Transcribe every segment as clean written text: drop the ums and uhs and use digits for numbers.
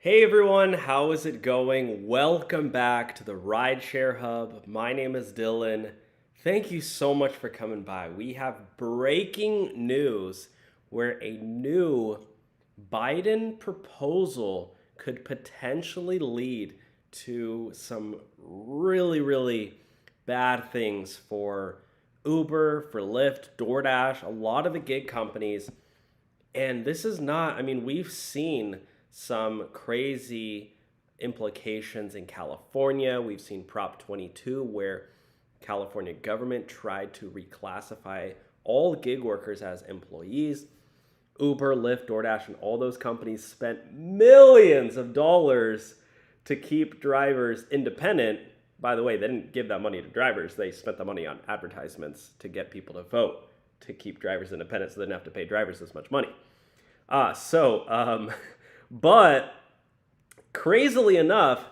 Hey everyone, how is it going? Welcome back to the Rideshare Hub. My name is Dylan. Thank you so much for coming by. We have breaking news where a new Biden proposal could potentially lead to some really bad things for Uber, for Lyft, DoorDash, a lot of the gig companies. And this is not, we've seen some crazy implications in California. We've seen Prop 22 where California government tried to reclassify all gig workers as employees. Uber, Lyft, DoorDash, and all those companies spent millions of dollars to keep drivers independent. By the way, they didn't give that money to drivers. They spent the money on advertisements to get people to vote to keep drivers independent so they didn't have to pay drivers this much money. But crazily enough,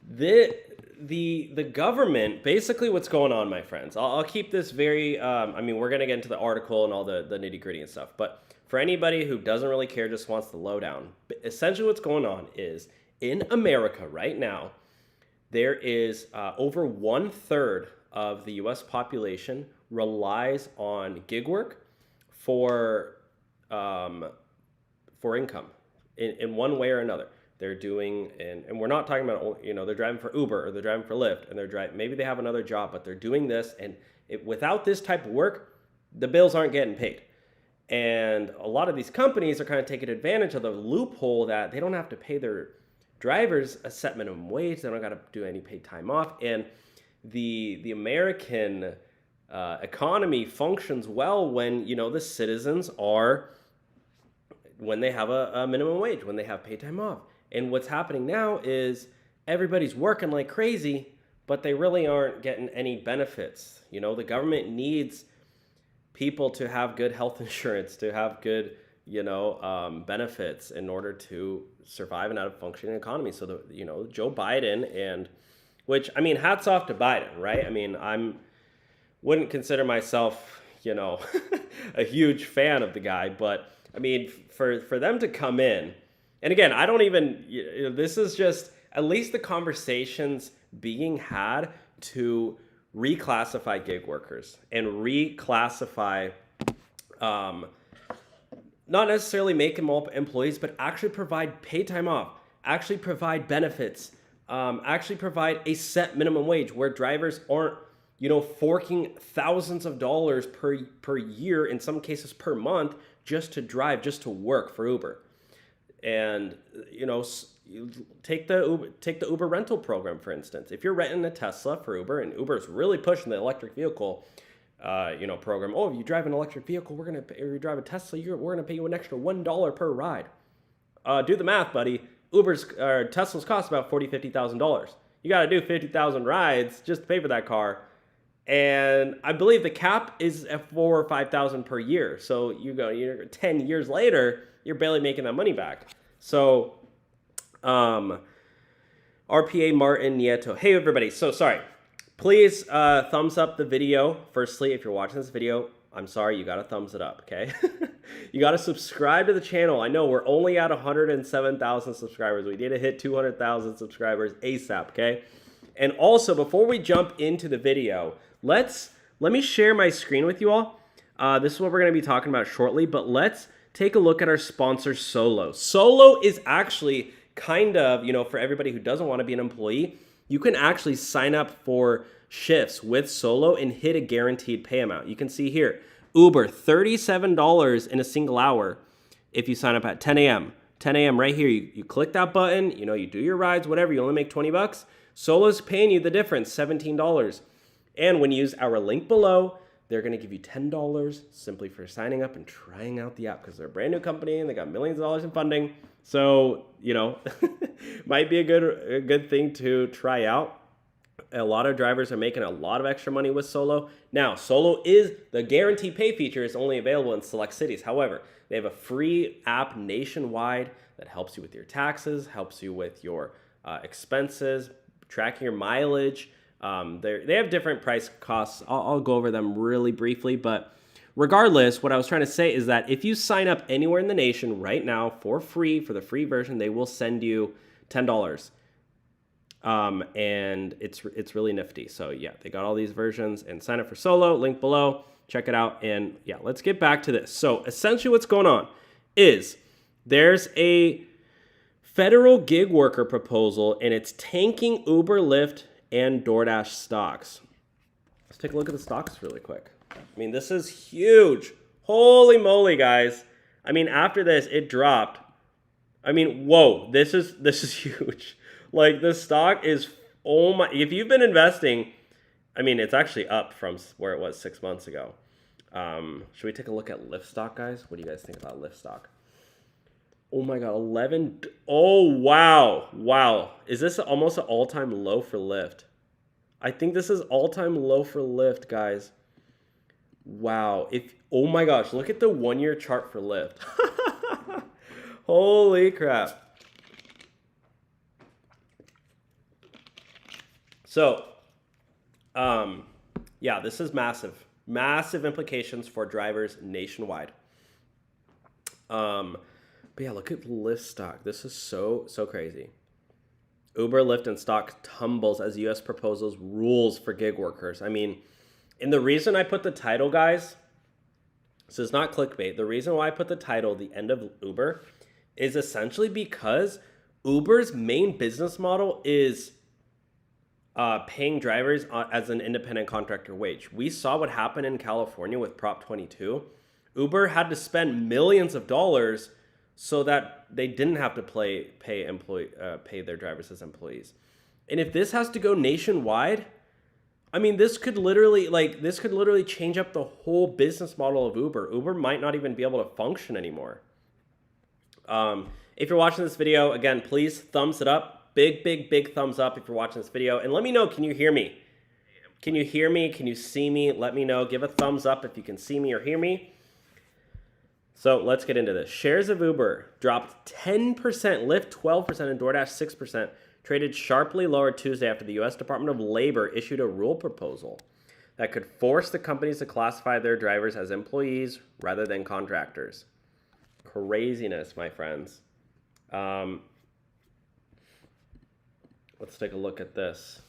the government, basically what's going on, my friends, I'll keep this very, we're going to get into the article and all the nitty gritty and stuff, but for anybody who doesn't really care, just wants the lowdown, essentially what's going on is in America right now, there is over 1/3 of the US population relies on gig work for income in one way or another. They're doing, and we're not talking about, they're driving for Uber or they're driving for Lyft and maybe they have another job, but they're doing this. And without this type of work, the bills aren't getting paid. And a lot of these companies are kind of taking advantage of the loophole that they don't have to pay their drivers a set minimum wage. They don't got to do any paid time off. And the American economy functions well when, the citizens are, when they have a minimum wage, when they have paid time off. And what's happening now is everybody's working like crazy, but they really aren't getting any benefits. The government needs people to have good health insurance, to have good, benefits in order to survive and have a functioning economy. So, Joe Biden hats off to Biden, right? Wouldn't consider myself, a huge fan of the guy, but for them to come in, and again, I don't even, this is just at least the conversations being had to reclassify gig workers and reclassify, not necessarily make them all employees, but actually provide paid time off, actually provide benefits, actually provide a set minimum wage where drivers aren't, forking thousands of dollars per year, in some cases per month, just to drive, just to work for Uber. And, take the Uber rental program, for instance. If you're renting a Tesla for Uber, and Uber's really pushing the electric vehicle, program. Oh, if you drive an electric vehicle, if you drive a Tesla, we're going to pay you an extra $1 per ride. Do the math, buddy. Tesla's cost about $40,000, $50,000. You got to do 50,000 rides just to pay for that car. And I believe the cap is at $4,000 or $5,000 per year. So you're 10 years later, you're barely making that money back. So, RPA Martin Nieto. Hey everybody. So sorry. Please thumbs up the video. Firstly, if you're watching this video, I'm sorry, you got to thumbs it up, okay? You got to subscribe to the channel. I know we're only at 107,000 subscribers. We need to hit 200,000 subscribers ASAP, okay? And also, before we jump into the video, let me share my screen with you all. This is what we're going to be talking about shortly, but let's take a look at our sponsor, Solo. Solo is actually kind of, for everybody who doesn't want to be an employee, you can actually sign up for shifts with Solo and hit a guaranteed pay amount. You can see here, Uber, $37 in a single hour if you sign up at 10 a.m. 10 a.m. right here, you click that button, you do your rides, whatever, you only make 20 bucks. Solo's paying you the difference, $17. And when you use our link below, they're going to give you $10 simply for signing up and trying out the app because they're a brand new company and they got millions of dollars in funding. So, might be a good thing to try out. A lot of drivers are making a lot of extra money with Solo. Now, Solo is the guaranteed pay feature is only available in select cities. However, they have a free app nationwide that helps you with your taxes, helps you with your expenses, tracking your mileage. They have different price costs. I'll go over them really briefly, but regardless, what I was trying to say is that if you sign up anywhere in the nation right now for free, for the free version, they will send you $10. And it's really nifty. So yeah, they got all these versions, and sign up for solo, link below, check it out. And yeah, let's get back to this. So essentially what's going on is there's a federal gig worker proposal, and it's tanking Uber, Lyft, and DoorDash stocks. Let's take a look at the stocks really quick. I mean, this is huge. Holy moly, guys. I mean, after this, it dropped. I mean, whoa, this is huge. Like, this stock is, oh my, if you've been investing, I mean, it's actually up from where it was 6 months ago. Should we take a look at Lyft stock, guys? What do you guys think about Lyft stock? Oh my God, 11. Oh, wow. Wow. Is this almost an all-time low for Lyft? I think this is all-time low for Lyft, guys. Wow. Oh my gosh, look at the 1-year chart for Lyft. Holy crap. So, yeah, this is massive. Massive implications for drivers nationwide. But yeah, look at Lyft stock. This is so crazy. Uber, Lyft, and stock tumbles as U.S. proposals rules for gig workers. I mean, and the reason I put the title, guys, so it's not clickbait. The reason why I put the title, The End of Uber, is essentially because Uber's main business model is paying drivers as an independent contractor wage. We saw what happened in California with Prop 22. Uber had to spend millions of dollars so that they didn't have to pay their drivers as employees. And if this has to go nationwide, I mean, this could literally change up the whole business model of Uber. Uber might not even be able to function anymore. If you're watching this video, again, please thumbs it up. Big thumbs up if you're watching this video. And let me know, can you hear me? Can you hear me? Can you see me? Let me know. Give a thumbs up if you can see me or hear me. So let's get into this. Shares of Uber dropped 10%, Lyft 12%, and DoorDash 6%, traded sharply lower Tuesday after the U.S. Department of Labor issued a rule proposal that could force the companies to classify their drivers as employees rather than contractors. Craziness, my friends. Let's take a look at this.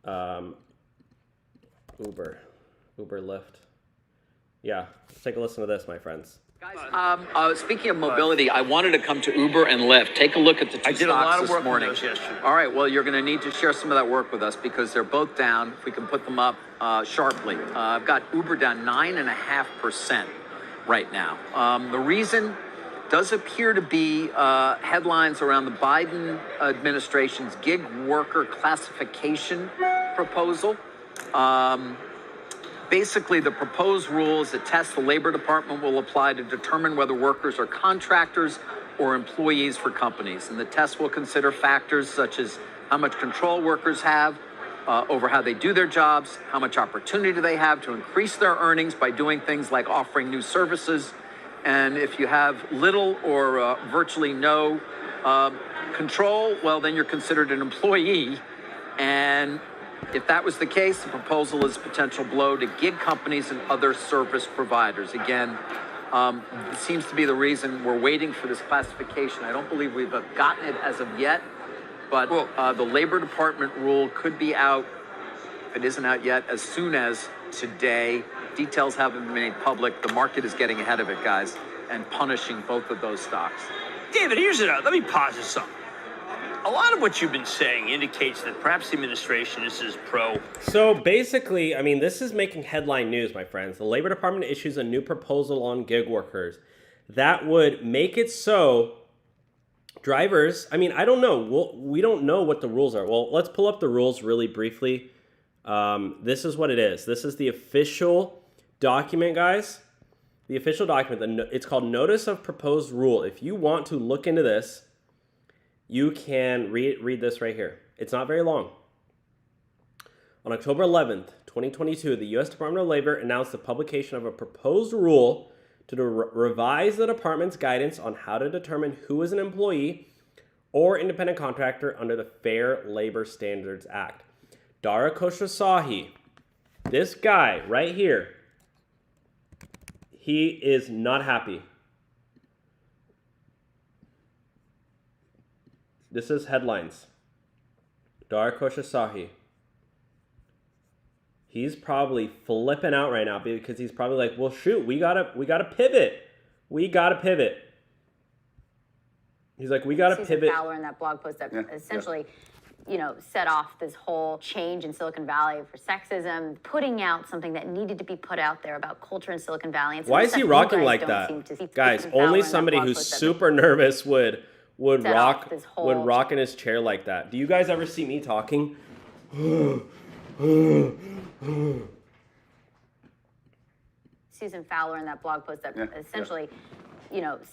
Uber, Lyft. Yeah, let's take a listen to this, my friends. Guys, speaking of mobility, I wanted to come to Uber and Lyft. Take a look at the two stocks this morning. All right, well, you're going to need to share some of that work with us because they're both down. If we can put them up sharply. I've got Uber down 9.5% right now. The reason does appear to be headlines around the Biden administration's gig worker classification proposal. Basically, the proposed rule is a test the Labor Department will apply to determine whether workers are contractors or employees for companies. And the test will consider factors such as how much control workers have over how they do their jobs, how much opportunity they have to increase their earnings by doing things like offering new services. And if you have little or virtually no control, well, then you're considered an employee. And if that was the case, the proposal is a potential blow to gig companies and other service providers. Again, it seems to be the reason we're waiting for this classification. I don't believe we've gotten it as of yet, but the Labor Department rule could be out, if it isn't out yet, as soon as today. Details haven't been made public. The market is getting ahead of it, guys, and punishing both of those stocks. David, here's it. Let me pause this up. A lot of what you've been saying indicates that perhaps the administration is pro. So basically, I mean, this is making headline news, my friends. The Labor Department issues a new proposal on gig workers that would make it so drivers, I mean, I don't know. We don't know what the rules are. Well, let's pull up the rules really briefly. This is what it is. This is the official document, guys. The official document. It's called Notice of Proposed Rule. If you want to look into this, you can read this right here. It's not very long. On October 11th, 2022, the U.S. Department of Labor announced the publication of a proposed rule to revise the department's guidance on how to determine who is an employee or independent contractor under the Fair Labor Standards Act. Dara Khosrowshahi, this guy right here, He is not happy. This is headlines. Darkosh Asahi. He's probably flipping out right now because he's probably like, well, shoot, we gotta pivot. We gotta pivot. He's like, we gotta pivot. Fowler in that blog post that essentially, set off this whole change in Silicon Valley for sexism, putting out something that needed to be put out there about culture in Silicon Valley. And why is he rocking like that? Guys, only somebody who's super nervous would rock in his chair like that. Do you guys ever see me talking? Susan Fowler in that blog post that essentially,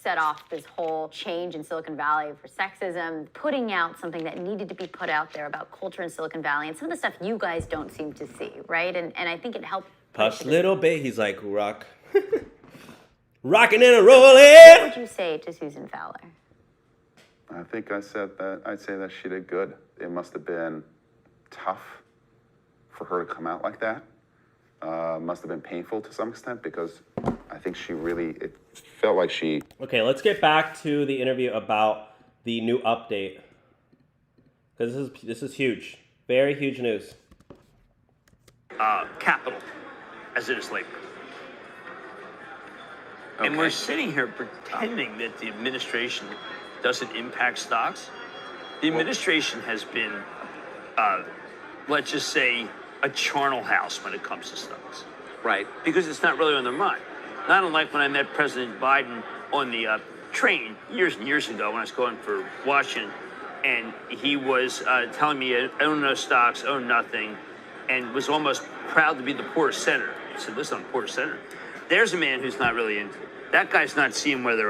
set off this whole change in Silicon Valley for sexism, putting out something that needed to be put out there about culture in Silicon Valley and some of the stuff you guys don't seem to see, right? And I think it helped. Push little bit. He's like, rock. Rocking and a rolling. What would you say to Susan Fowler? I think I said that. I'd say that she did good. It must have been tough for her to come out like that. Must have been painful to some extent because I think it felt like she... Okay, let's get back to the interview about the new update. Because this is huge. Very huge news. Capital, as it is labor. Okay. And we're sitting here pretending that the administration doesn't impact stocks. The administration has been, let's just say, a charnel house when it comes to stocks. Right. Because it's not really on their mind. Not unlike when I met President Biden on the train years and years ago when I was going for Washington, and he was telling me, I own no stocks, own nothing, and was almost proud to be the poorest senator. I said, listen, I'm the poorest senator. There's a man who's not really into it. That guy's not seeing whether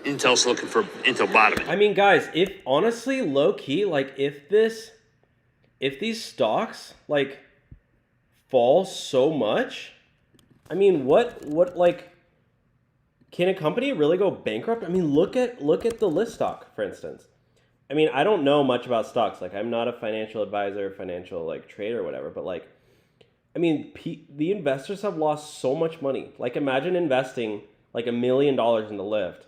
Intel's looking for Intel bottoming. I mean, guys, if honestly, low key, like if these stocks like fall so much, I mean, what like can a company really go bankrupt? I mean, look at the Lyft stock, for instance. I mean, I don't know much about stocks. Like, I'm not a financial advisor, financial like trader, or whatever. But like, I mean, the investors have lost so much money. Like, imagine investing like $1 million in the Lyft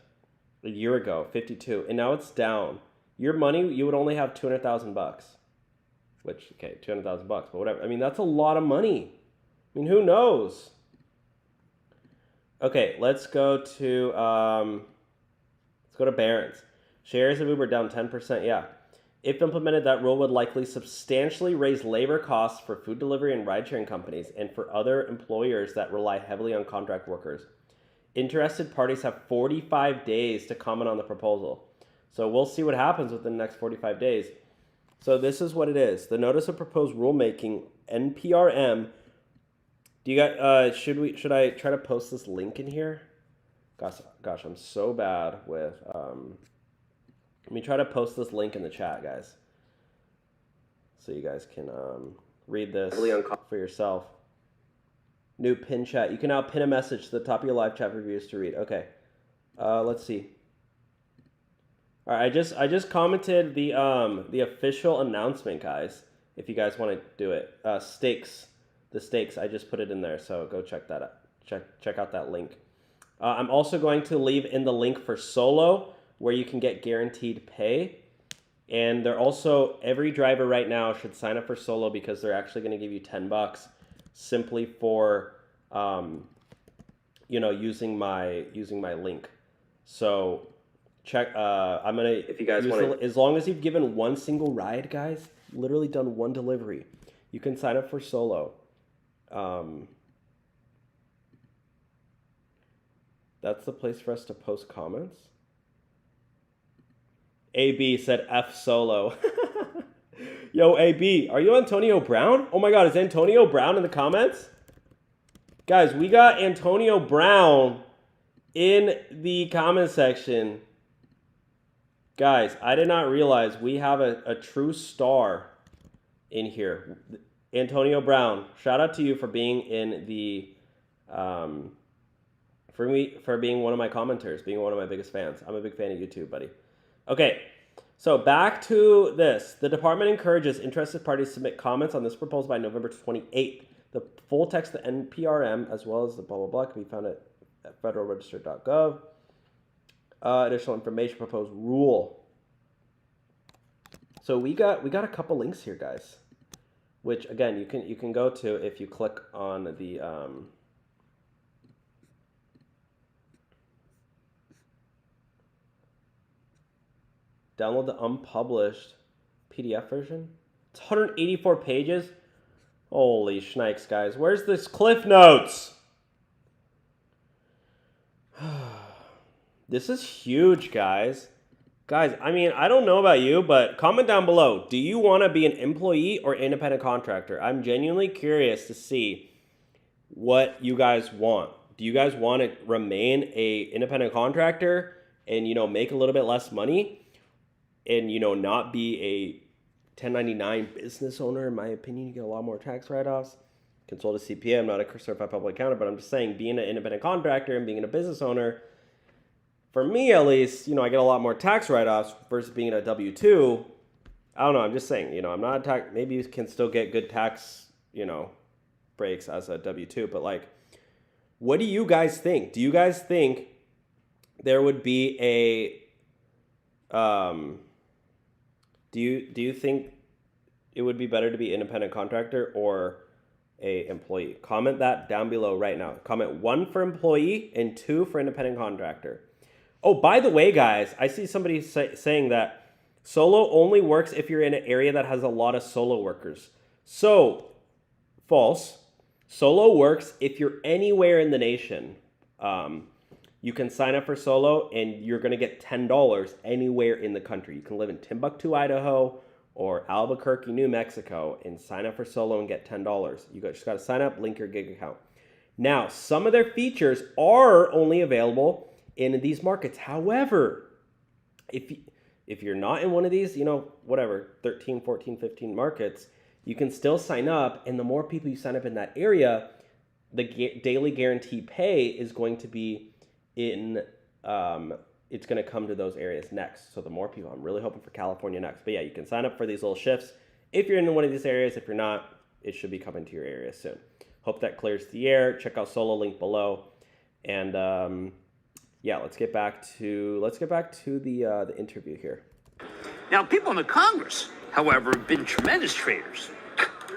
a year ago, 52, and now it's down. Your money, you would only have $200,000, which, okay, $200,000, but whatever. I mean, that's a lot of money. I mean, who knows? Okay, let's go to Barron's. Shares of Uber down 10%. Yeah, if implemented, that rule would likely substantially raise labor costs for food delivery and ride-sharing companies and for other employers that rely heavily on contract workers. Interested parties have 45 days to comment on the proposal. So we'll see what happens within the next 45 days. So this is what it is. The Notice of Proposed Rulemaking, NPRM. Do you got, should I try to post this link in here? Gosh, I'm so bad with, let me try to post this link in the chat, guys. So you guys can read this for yourself. New pin chat. You can now pin a message to the top of your live chat for viewers to read. Okay. Let's see. All right, I just commented the official announcement, guys. If you guys want to do it, stakes. The stakes. I just put it in there, so go check that out. Check out that link. I'm also going to leave in the link for Solo, where you can get guaranteed pay. And they're also, every driver right now should sign up for Solo because they're actually going to give you $10 simply for, using my link. So check. I'm gonna, if you guys want, as long as you've given one single ride, guys, literally done one delivery, you can sign up for Solo. That's the place for us to post comments. AB said F Solo. Yo, AB, are you Antonio Brown? Oh my God, is Antonio Brown in the comments? Guys, we got Antonio Brown in the comment section. Guys, I did not realize we have a true star in here. Antonio Brown, shout out to you for being in the, for being one of my commenters, being one of my biggest fans. I'm a big fan of you too, buddy. Okay. So back to this. The department encourages interested parties to submit comments on this proposal by November 28th. The full text of the NPRM, as well as the blah, blah, blah, can be found at at federalregister.gov. Additional information, proposed rule. So we got a couple links here, guys, which again you can go to if you click on the download the unpublished PDF version. It's 184 pages. Holy shnikes, guys. Where's this Cliff Notes? This is huge, guys. Guys, I mean, I don't know about you, but comment down below. Do you want to be an employee or independent contractor? I'm genuinely curious to see what you guys want. Do you guys want to remain a independent contractor and, make a little bit less money and, not be a 1099 business owner? In my opinion, you get a lot more tax write-offs. Consult a CPA. I'm not a certified public accountant, but I'm just saying being an independent contractor and being a business owner, for me at least, I get a lot more tax write-offs versus being a W-2. I don't know. I'm just saying, I'm not a tax. Maybe you can still get good tax, breaks as a W-2. But what do you guys think? Do you guys think there would be a do you think it would be better to be independent contractor or a employee? Comment that down below right now. Comment 1 for employee and 2 for independent contractor. Oh, by the way, guys, I see somebody saying that solo only works if you're in an area that has a lot of solo workers. So, false. Solo works if you're anywhere in the nation. You can sign up for solo and you're going to get $10 anywhere in the country. You can live in Timbuktu, Idaho, or Albuquerque, New Mexico, and sign up for solo and get $10. You just got to sign up, link your gig account. Now, some of their features are only available in these markets. However, if you're not in one of these, 13, 14, 15 markets, you can still sign up. And the more people you sign up in that area, the daily guarantee pay is going to be it's going to come to those areas next. So the more people, I'm really hoping for California next. But yeah, you can sign up for these little shifts. If you're in one of these areas, if you're not, it should be coming to your area soon. Hope that clears the air. Check out Solo, link below. And yeah, let's get back to the interview here. Now, people in the Congress, however, have been tremendous traders.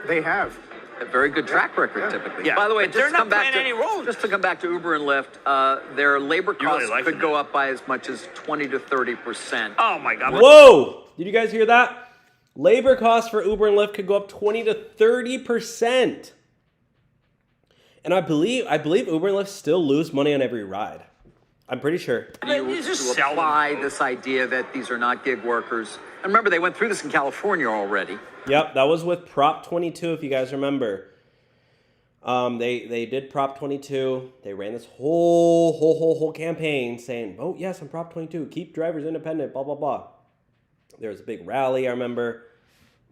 They have. A very good track record, typically. Yeah, By the way, but they're not playing any role. just to come back to Uber and Lyft, their labor costs really could go up by as much as 20 to 30%. Oh, my God. Whoa! Did you guys hear that? Labor costs for Uber and Lyft could go up 20 to 30%. And I believe Uber and Lyft still lose money on every ride. I'm pretty sure. You to apply this idea that these are not gig workers. And remember, they went through this in California already. Yep, that was with Prop 22, if you guys remember. They did Prop 22. They ran this whole campaign saying, vote yes on Prop 22. Keep drivers independent, blah, blah, blah. There was a big rally, I remember.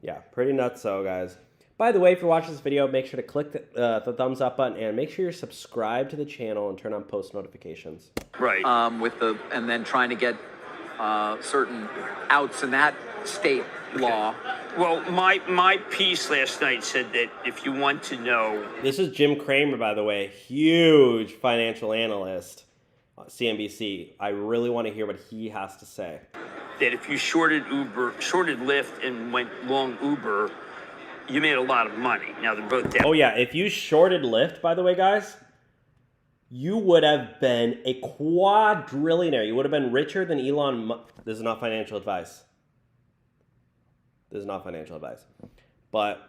Yeah, pretty nuts, so guys. By the way, if you're watching this video, make sure to click the thumbs up button and make sure you're subscribed to the channel and turn on post notifications. Right. And then trying to get certain outs in that state law. Well, my piece last night said that if you want to know... This is Jim Cramer, by the way, huge financial analyst, CNBC. I really want to hear what he has to say. That if you shorted Lyft and went long Uber, you made a lot of money. Now they're both down. Oh yeah, if you shorted Lyft, by the way, guys, you would have been a quadrillionaire. You would have been richer than Elon Musk. This is not financial advice. This is not financial advice. But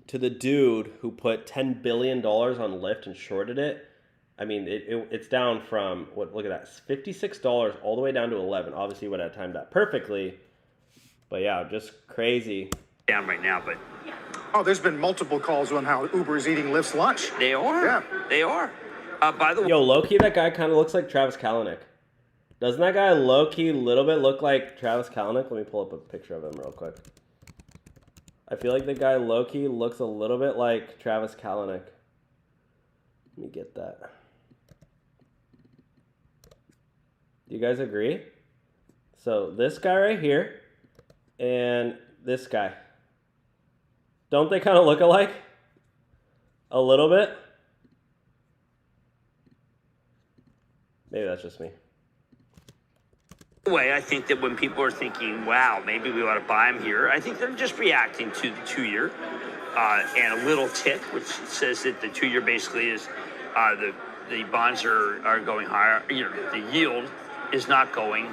to the dude who put $10 billion on Lyft and shorted it, I mean, it's down from, look at that, $56 all the way down to 11. Obviously, you would have timed that perfectly. But yeah, just crazy. Down right now, but... Oh, there's been multiple calls on how Uber is eating Lyft's lunch. They are. Yeah. They are. By the way... Yo, low-key, that guy kind of looks like Travis Kalanick. Doesn't that guy low-key a little bit look like Travis Kalanick? Let me pull up a picture of him real quick. I feel like the guy low-key looks a little bit like Travis Kalanick. Let me get that. Do you guys agree? So this guy right here and this guy. Don't they kind of look alike? A little bit? Maybe that's just me. Way, I think that when people are thinking, wow, maybe we ought to buy them here, I think they're just reacting to the 2-year and a little tick, which says that the 2-year basically is the bonds are going higher. The yield is not going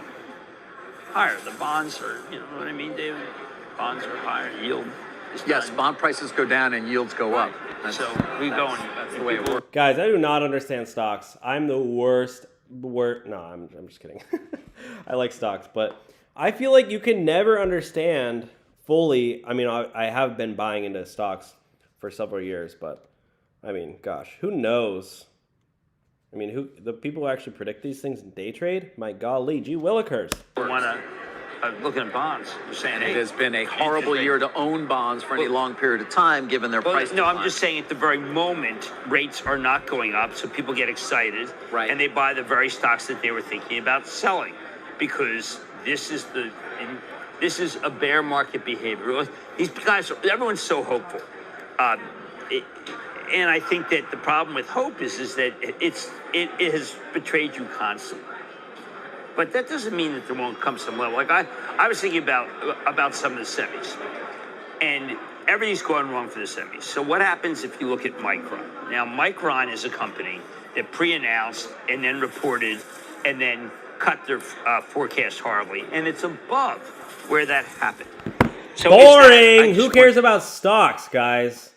higher. The bonds are, you know what I mean, David? Bonds are higher. Yield is Yes, not. bond prices go down and yields go up. So we go and That's the way it works. Guys, I do not understand stocks. I'm the worst. No, I'm just kidding. I like stocks, but I feel like you can never understand fully. I mean, I have been buying into stocks for several years, but I mean, gosh, who knows? I mean, the people who actually predict these things in day trade? My golly, gee willikers. want to looking at bonds. You're saying, It has been a horrible year to own bonds for any long period of time, given their price. No, I'm decline. just saying at the very moment, rates are not going up, so people get excited, Right. and they buy the very stocks that they were thinking about selling, because this is a bear market behavior. These guys, everyone's so hopeful, and I think that the problem with hope is that it has betrayed you constantly. But that doesn't mean that there won't come some level. Like I was thinking about some of the semis, and everything's going wrong for the semis. So what happens if you look at Micron? Now, Micron is a company that pre-announced and then reported and then cut their forecast horribly, and it's above where that happened. So Boring! Who cares about stocks, guys?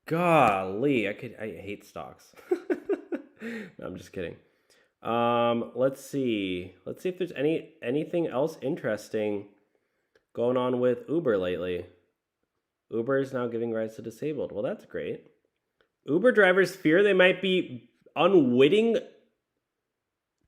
Golly, I hate stocks. No, I'm just kidding. Let's see if there's anything else interesting going on with Uber lately. Uber is now giving rides to disabled. Well, that's great. Uber drivers fear they might be unwitting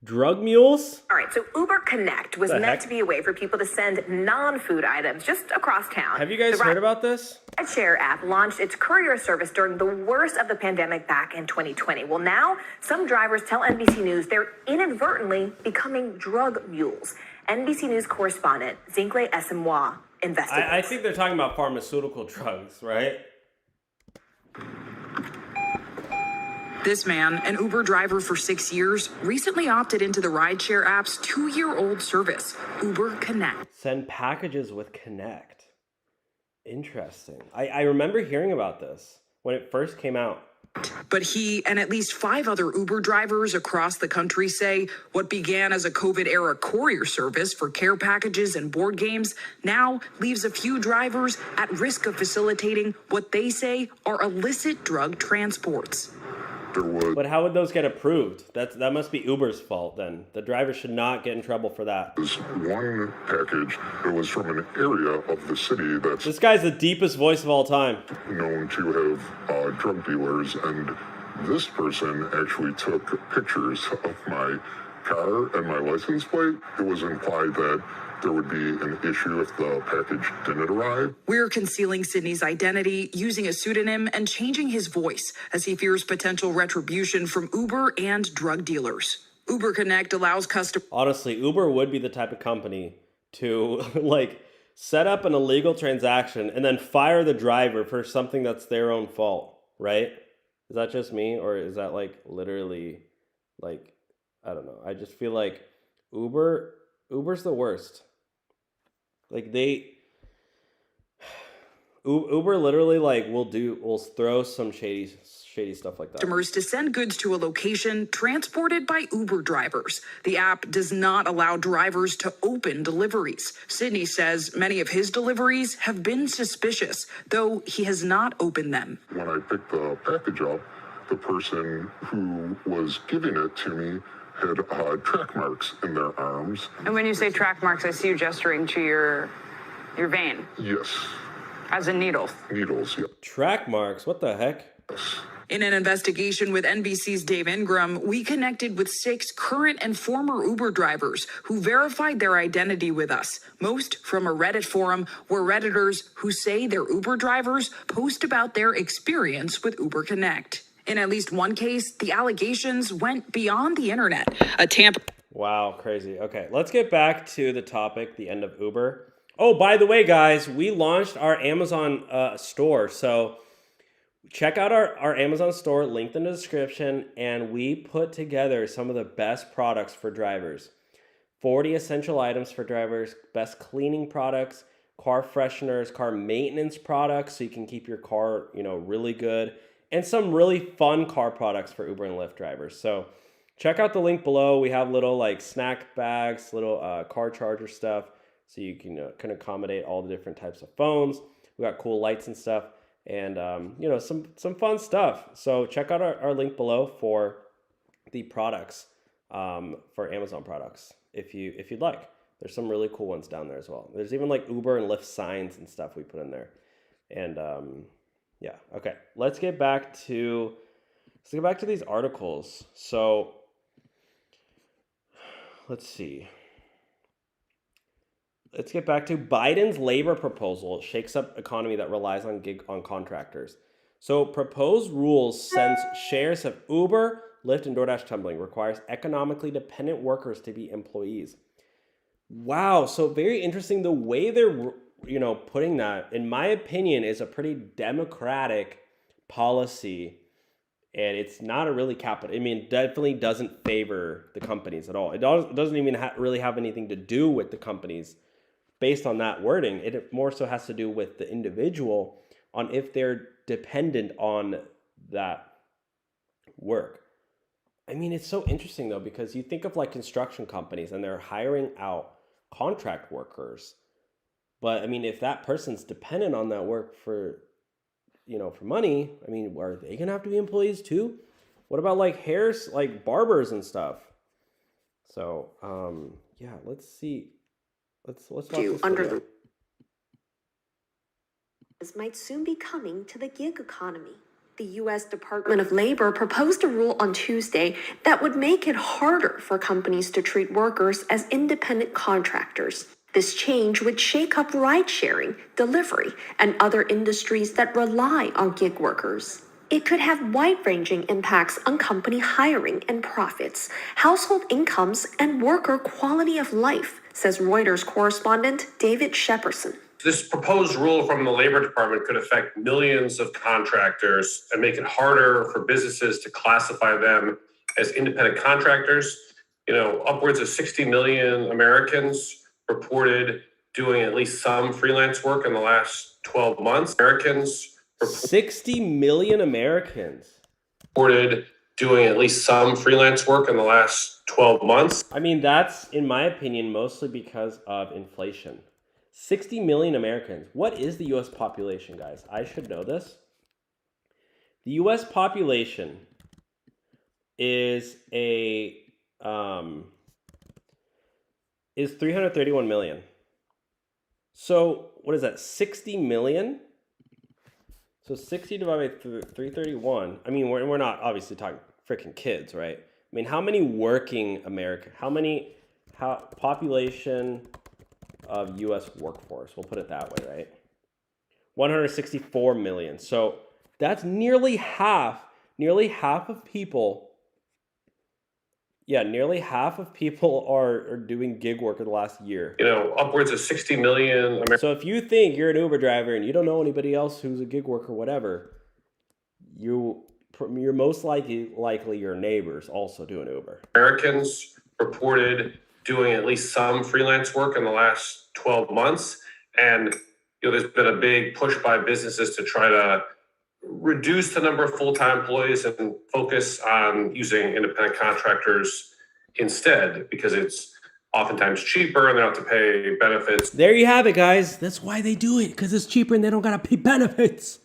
drug mules? All right, so Uber Connect was meant to be a way for people to send non-food items just across town. Have you guys heard about this? Rideshare app launched its courier service during the worst of the pandemic back in 2020. Well, now some drivers tell NBC News they're inadvertently becoming drug mules. NBC News correspondent Zingle Esamoah investigates. I think they're talking about pharmaceutical drugs, right? This man, an Uber driver for 6 years, recently opted into the Rideshare app's 2-year-old service, Uber Connect. Send packages with Connect. Interesting. I remember hearing about this when it first came out. But he and at least 5 other Uber drivers across the country say what began as a COVID-era courier service for care packages and board games now leaves a few drivers at risk of facilitating what they say are illicit drug transports. But how would those get approved? That must be Uber's fault then. The driver should not get in trouble for that. This one package that was from an area of the city that's This guy's the deepest voice of all time. known to have drug dealers, and this person actually took pictures of my car and my license plate. It was implied that there would be an issue if the package didn't arrive. We're concealing Sydney's identity, using a pseudonym, and changing his voice as he fears potential retribution from Uber and drug dealers. Uber Connect allows customers. Honestly, Uber would be the type of company to set up an illegal transaction and then fire the driver for something that's their own fault, right? Is that just me, or is that literally I don't know. I just feel like Uber's the worst. Uber literally will throw some shady stuff like that. Customers to send goods to a location transported by Uber drivers. The app does not allow drivers to open deliveries. Sydney says many of his deliveries have been suspicious, though he has not opened them. When I picked the package up, the person who was giving it to me had track marks in their arms. And when you say track marks, I see you gesturing to your vein. Yes. As in needles. Needles, yeah. Track marks? What the heck? In an investigation with NBC's Dave Ingram, we connected with 6 current and former Uber drivers who verified their identity with us, most from a Reddit forum where Redditors who say they're Uber drivers post about their experience with Uber Connect. In at least one case, the allegations went beyond the internet. A Tampa... Wow, crazy. Okay, let's get back to the topic, the end of Uber. Oh, by the way, guys, we launched our Amazon store. So check out our Amazon store, linked in the description, and we put together some of the best products for drivers. 40 essential items for drivers, best cleaning products, car fresheners, car maintenance products, so you can keep your car, really good, and some really fun car products for Uber and Lyft drivers. So check out the link below. We have little like snack bags, little car charger stuff, so you can accommodate all the different types of phones. We got cool lights and stuff, and some fun stuff. So check out our link below for the products, for Amazon products, if you'd like. There's some really cool ones down there as well. There's even like Uber and Lyft signs and stuff we put in there. And yeah, okay. Let's get back to these articles. So let's see. Let's get back to Biden's labor proposal shakes up economy that relies on contractors. So proposed rules sends shares of Uber, Lyft, and DoorDash tumbling, requires economically dependent workers to be employees. Wow, so very interesting. The way they're, putting that, in my opinion, is a pretty democratic policy, and it's not a really capital. I mean, it definitely doesn't favor the companies at all. It doesn't even really have anything to do with the companies based on that wording. It more so has to do with the individual on if they're dependent on that work. I mean, it's so interesting though, because you think of like construction companies and they're hiring out contract workers. But I mean, if that person's dependent on that work for money, I mean, are they gonna have to be employees too? What about like like barbers and stuff? So, yeah, let's see. Let's talk this through. This might soon be coming to the gig economy. The U.S. Department of Labor proposed a rule on Tuesday that would make it harder for companies to treat workers as independent contractors. This change would shake up ride-sharing, delivery, and other industries that rely on gig workers. It could have wide-ranging impacts on company hiring and profits, household incomes, and worker quality of life, says Reuters correspondent David Shepperson. This proposed rule from the Labor Department could affect millions of contractors and make it harder for businesses to classify them as independent contractors. Upwards of 60 million Americans reported doing at least some freelance work in the last 12 months. 60 million Americans reported doing at least some freelance work in the last 12 months. I mean, that's, in my opinion, mostly because of inflation. 60 million Americans. What is the U.S. population, guys? I should know this. The U.S. population is 331 million. So what is that? 60 million. So 60 divided by 331. I mean, we're not obviously talking freaking kids, right? I mean, how many working American? How population of U.S. workforce? We'll put it that way, right? 164 million. So that's nearly half of people. Yeah, nearly half of people are doing gig work in the last year. Upwards of 60 million. So if you think you're an Uber driver and you don't know anybody else who's a gig worker, whatever, you're most likely your neighbors also doing Uber. Americans reported doing at least some freelance work in the last 12 months. And there's been a big push by businesses to try to reduce the number of full-time employees and focus on using independent contractors instead, because it's oftentimes cheaper and they don't have to pay benefits. There you have it, guys. That's why they do it, because it's cheaper and they don't got to pay benefits.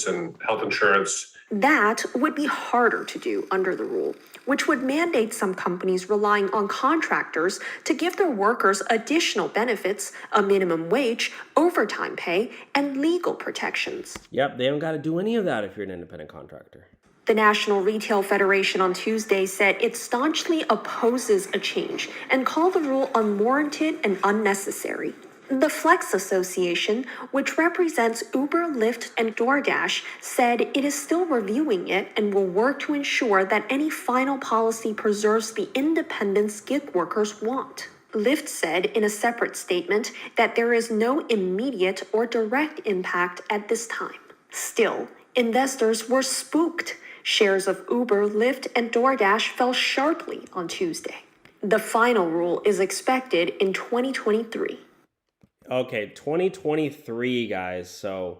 And health insurance. That would be harder to do under the rule, which would mandate some companies relying on contractors to give their workers additional benefits, a minimum wage, overtime pay, and legal protections. Yep, they don't got to do any of that if you're an independent contractor. The National Retail Federation on Tuesday said it staunchly opposes a change and called the rule unwarranted and unnecessary. The Flex Association, which represents Uber, Lyft, and DoorDash, said it is still reviewing it and will work to ensure that any final policy preserves the independence gig workers want. Lyft said in a separate statement that there is no immediate or direct impact at this time. Still, Investors were spooked. Shares of Uber, Lyft, and DoorDash fell sharply on Tuesday. The final rule is expected in 2023. Okay, 2023, guys. So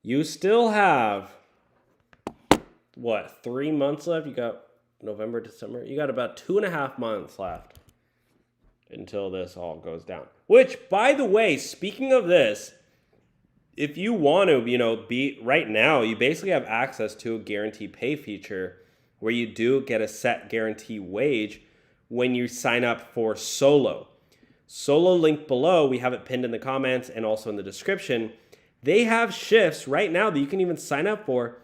you still have, what, 3 months left? You got November, December. You got about 2.5 months left until this all goes down. Which, by the way, speaking of this, if you want to, be right now, you basically have access to a guaranteed pay feature where you do get a set guarantee wage when you sign up for Solo. Solo link below. We have it pinned in the comments and also in the description. They have shifts right now that you can even sign up for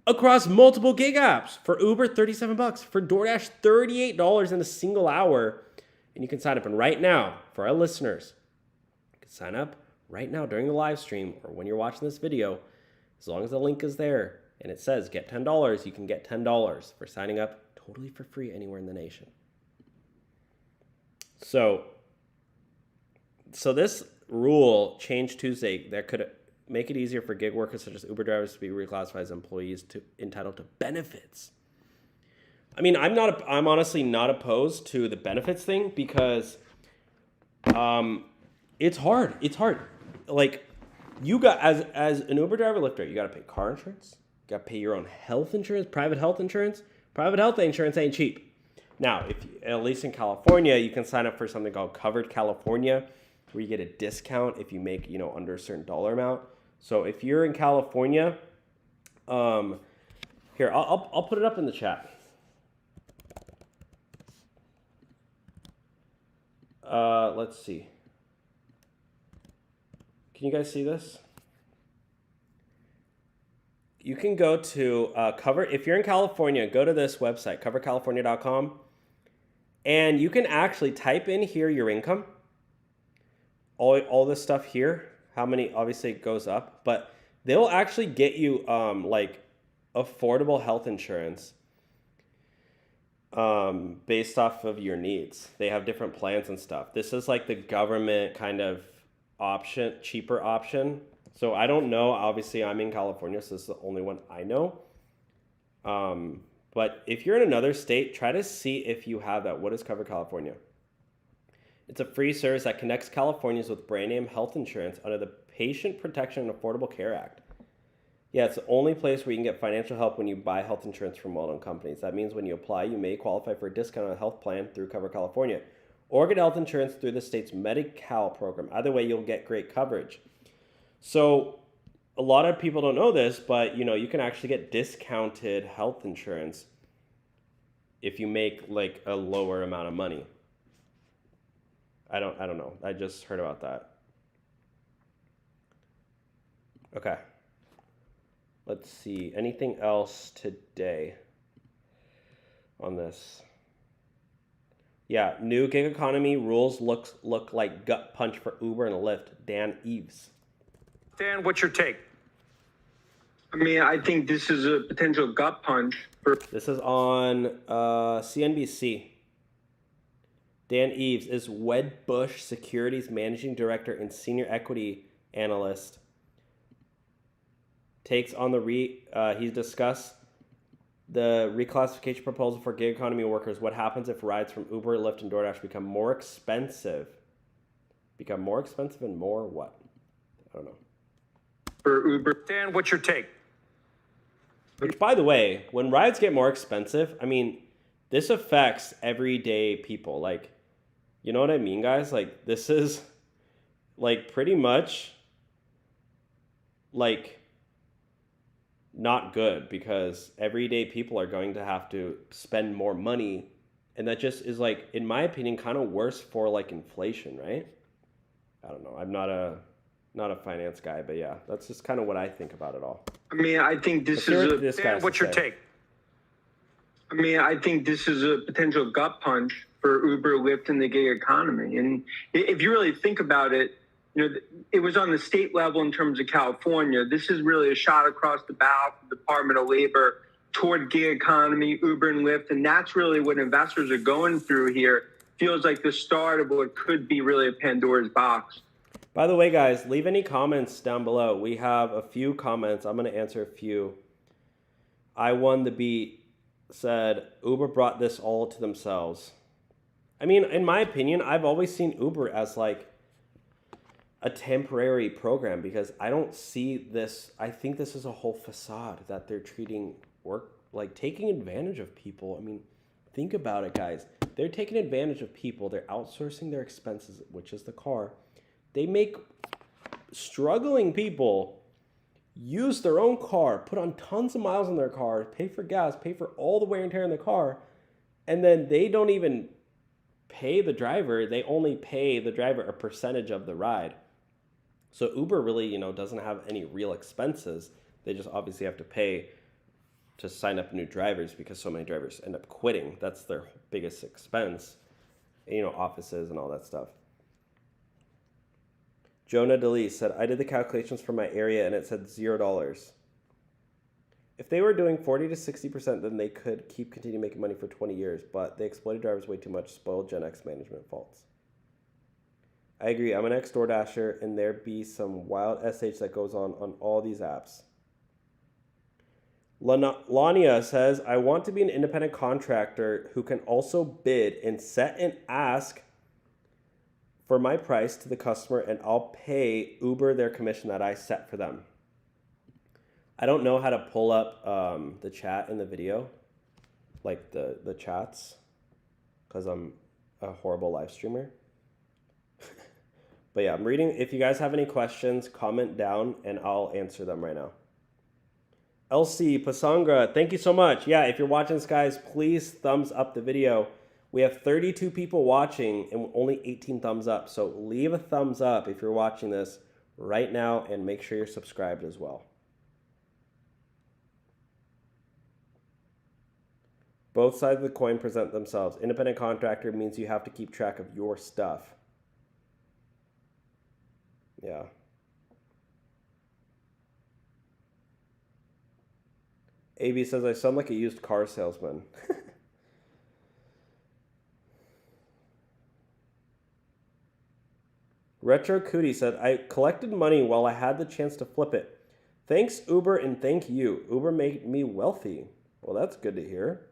across multiple gig apps. For Uber, $37. For DoorDash, $38 in a single hour. And you can sign up. And right now, for our listeners, you can sign up right now during the live stream or when you're watching this video. As long as the link is there and it says get $10, you can get $10 for signing up totally for free anywhere in the nation. So this rule changed Tuesday that could make it easier for gig workers such as Uber drivers to be reclassified as employees entitled to benefits. I mean, I'm honestly not opposed to the benefits thing because it's hard. It's hard. Like, you got as an Uber driver, Lyft driver, you got to pay car insurance. You got to pay your own health insurance, private health insurance. Private health insurance ain't cheap. Now, at least in California, you can sign up for something called Covered California, where you get a discount if you make, under a certain dollar amount. So if you're in California, here, I'll put it up in the chat. Let's see. Can you guys see this? You can go to if you're in California, go to this website, covercalifornia.com, and you can actually type in here your income. All this stuff here, how many, obviously it goes up, but they'll actually get you like affordable health insurance based off of your needs. They have different plans and stuff. This is like the government kind of option, cheaper option. So I don't know. Obviously, I'm in California, so this is the only one I know. But if you're in another state, try to see if you have that. What is Cover California? It's a free service that connects Californians with brand name health insurance under the Patient Protection and Affordable Care Act. Yeah, it's the only place where you can get financial help when you buy health insurance from well-known companies. That means when you apply, you may qualify for a discount on a health plan through Cover California, or get health insurance through the state's Medi-Cal program. Either way, you'll get great coverage. So a lot of people don't know this, but you can actually get discounted health insurance if you make like a lower amount of money. I don't know. I just heard about that. Okay. Let's see. Anything else today on this? Yeah, new gig economy rules look like gut punch for Uber and Lyft. Dan Eves. Dan, what's your take? I mean, I think this is a potential gut punch. This is on CNBC. Dan Eves is Wedbush Securities Managing Director and Senior Equity Analyst. Takes on he's discussed the reclassification proposal for gig economy workers. What happens if rides from Uber, Lyft, and DoorDash become more expensive? Become more expensive and more what? I don't know. For Uber. Dan, what's your take? Which, by the way, when rides get more expensive, I mean, this affects everyday people. Like, you know what I mean, guys? Like, this is, like, pretty much, like, not good because everyday people are going to have to spend more money. And that just is, like, in my opinion, kind of worse for, like, inflation, right? I don't know. I'm not a finance guy, but yeah, that's just kind of what I think about it all. I mean, I think this is Dan, what's your take? I mean, I think this is a potential gut punch for Uber, Lyft, and the gig economy. And if you really think about it, it was on the state level in terms of California. This is really a shot across the bow from the Department of Labor toward gig economy, Uber and Lyft. And that's really what investors are going through here. Feels like the start of what could be really a Pandora's box. By the way, guys, leave any comments down below. We have a few comments. I'm going to answer a few. I Won the Beat said, Uber brought this all to themselves. I mean, in my opinion, I've always seen Uber as like a temporary program because I don't see this. I think this is a whole facade that they're treating work, like taking advantage of people. I mean, think about it, guys. They're taking advantage of people. They're outsourcing their expenses, which is the car. They make struggling people use their own car, put on tons of miles on their car, pay for gas, pay for all the wear and tear in the car, and then they don't even pay the driver. They only pay the driver a percentage of the ride. So Uber really, doesn't have any real expenses. They just obviously have to pay to sign up new drivers because so many drivers end up quitting. That's their biggest expense, offices and all that stuff. Jonah DeLee said, I did the calculations for my area and it said $0. If they were doing 40 to 60%, then they could continue making money for 20 years, but they exploited drivers way too much, spoiled Gen X management faults. I agree. I'm an ex-DoorDasher, and there be some wild SH that goes on all these apps. Lania says, I want to be an independent contractor who can also bid and set and ask for my price to the customer, and I'll pay Uber their commission that I set for them. I don't know how to pull up the chat in the video, like the chats, because I'm a horrible live streamer. But yeah, I'm reading. If you guys have any questions, comment down and I'll answer them right now. LC Pasangra, thank you so much. Yeah, if you're watching this, guys, please thumbs up the video. We have 32 people watching and only 18 thumbs up. So leave a thumbs up if you're watching this right now and make sure you're subscribed as well. Both sides of the coin present themselves. Independent contractor means you have to keep track of your stuff. Yeah. AB says, I sound like a used car salesman. Retro Cootie said, I collected money while I had the chance to flip it. Thanks, Uber, and thank you. Uber made me wealthy. Well, that's good to hear.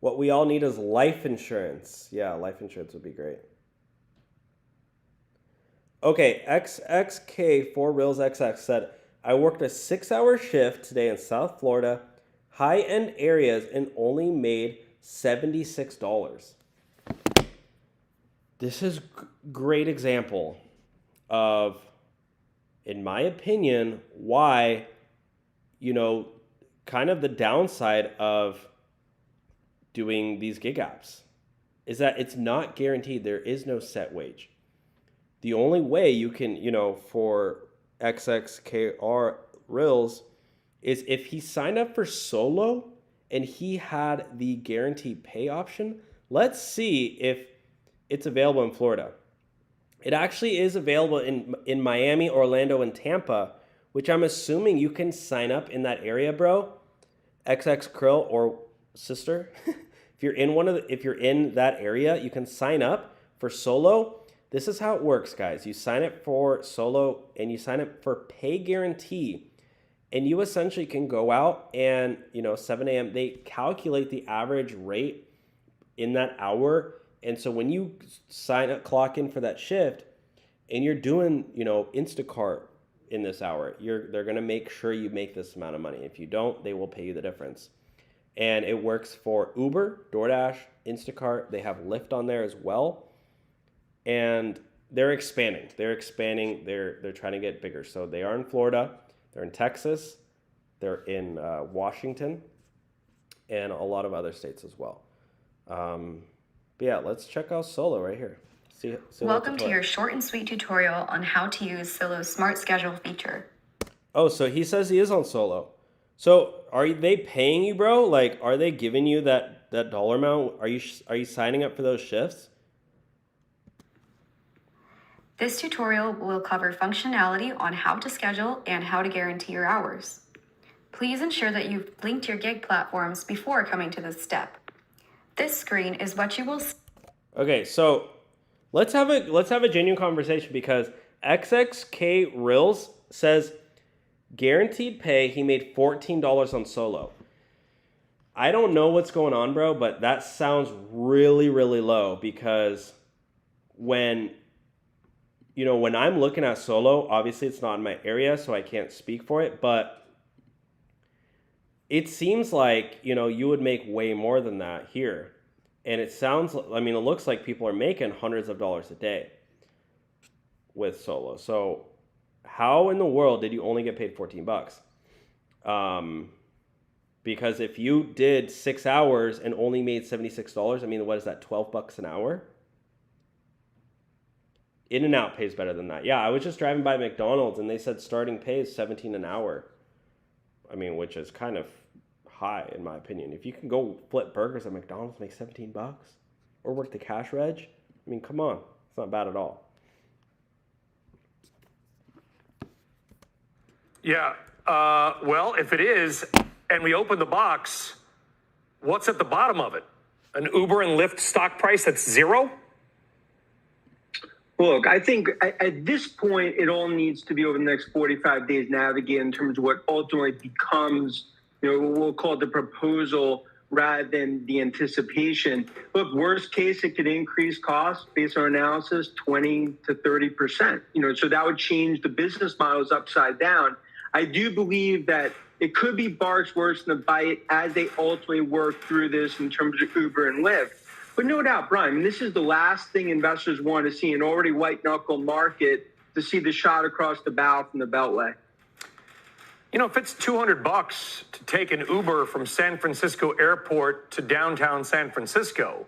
What we all need is life insurance. Yeah, life insurance would be great. Okay, XXK4RealsXX said, I worked a 6-hour shift today in South Florida, high-end areas, and only made $76. This is a great example of, in my opinion, why, kind of the downside of doing these gig apps is that it's not guaranteed. There is no set wage. The only way you can, for XXKR Reels is if he signed up for solo and he had the guaranteed pay option. Let's see if it's available in Florida. It actually is available in Miami, Orlando, and Tampa, which I'm assuming you can sign up in that area, bro. XX Krill or sister. If you're in that area, you can sign up for solo. This is how it works, guys. You sign up for solo and you sign up for pay guarantee. And you essentially can go out and, 7 a.m., they calculate the average rate in that hour. And so when you sign up, clock in for that shift, and you're doing, Instacart in this hour, they're going to make sure you make this amount of money. If you don't, they will pay you the difference. And it works for Uber, DoorDash, Instacart. They have Lyft on there as well. And they're expanding. They're trying to get bigger. So they are in Florida. They're in Texas. They're in Washington. And a lot of other states as well. But yeah, let's check out Solo right here. Welcome to your short and sweet tutorial on how to use Solo's Smart Schedule feature. Oh, so he says he is on Solo. So are they paying you, bro? Like, are they giving you that dollar amount? Are you signing up for those shifts? This tutorial will cover functionality on how to schedule and how to guarantee your hours. Please ensure that you've linked your gig platforms before coming to this step. This screen is what you will see. Okay, so Let's have a genuine conversation, because XXK Reels says guaranteed pay. He made $14 on Solo. I don't know what's going on, bro, but that sounds really, really low, because when I'm looking at Solo, obviously it's not in my area, so I can't speak for it, but it seems like, you would make way more than that here. And it looks like people are making hundreds of dollars a day with Solo. So how in the world did you only get paid $14? Because if you did 6 hours and only made $76, what is that, $12 an hour? In-N-Out pays better than that. Yeah, I was just driving by McDonald's and they said starting pay is $17 an hour. Which is kind of high in my opinion. If you can go flip burgers at McDonald's, make $17 or work the cash reg, come on, it's not bad at all. Yeah, well, if it is, and we open the box, what's at the bottom of it? An Uber and Lyft stock price that's zero? Look, I think at this point, it all needs to be over the next 45 days navigate in terms of what ultimately becomes, what we'll call the proposal rather than the anticipation. Look, worst case, it could increase costs based on analysis 20 to 30%. So that would change the business models upside down. I do believe that it could be barks worse than a bite as they ultimately work through this in terms of Uber and Lyft. But no doubt, Brian, this is the last thing investors want to see, an already white-knuckle market, to see the shot across the bow from the Beltway. If it's $200 to take an Uber from San Francisco Airport to downtown San Francisco,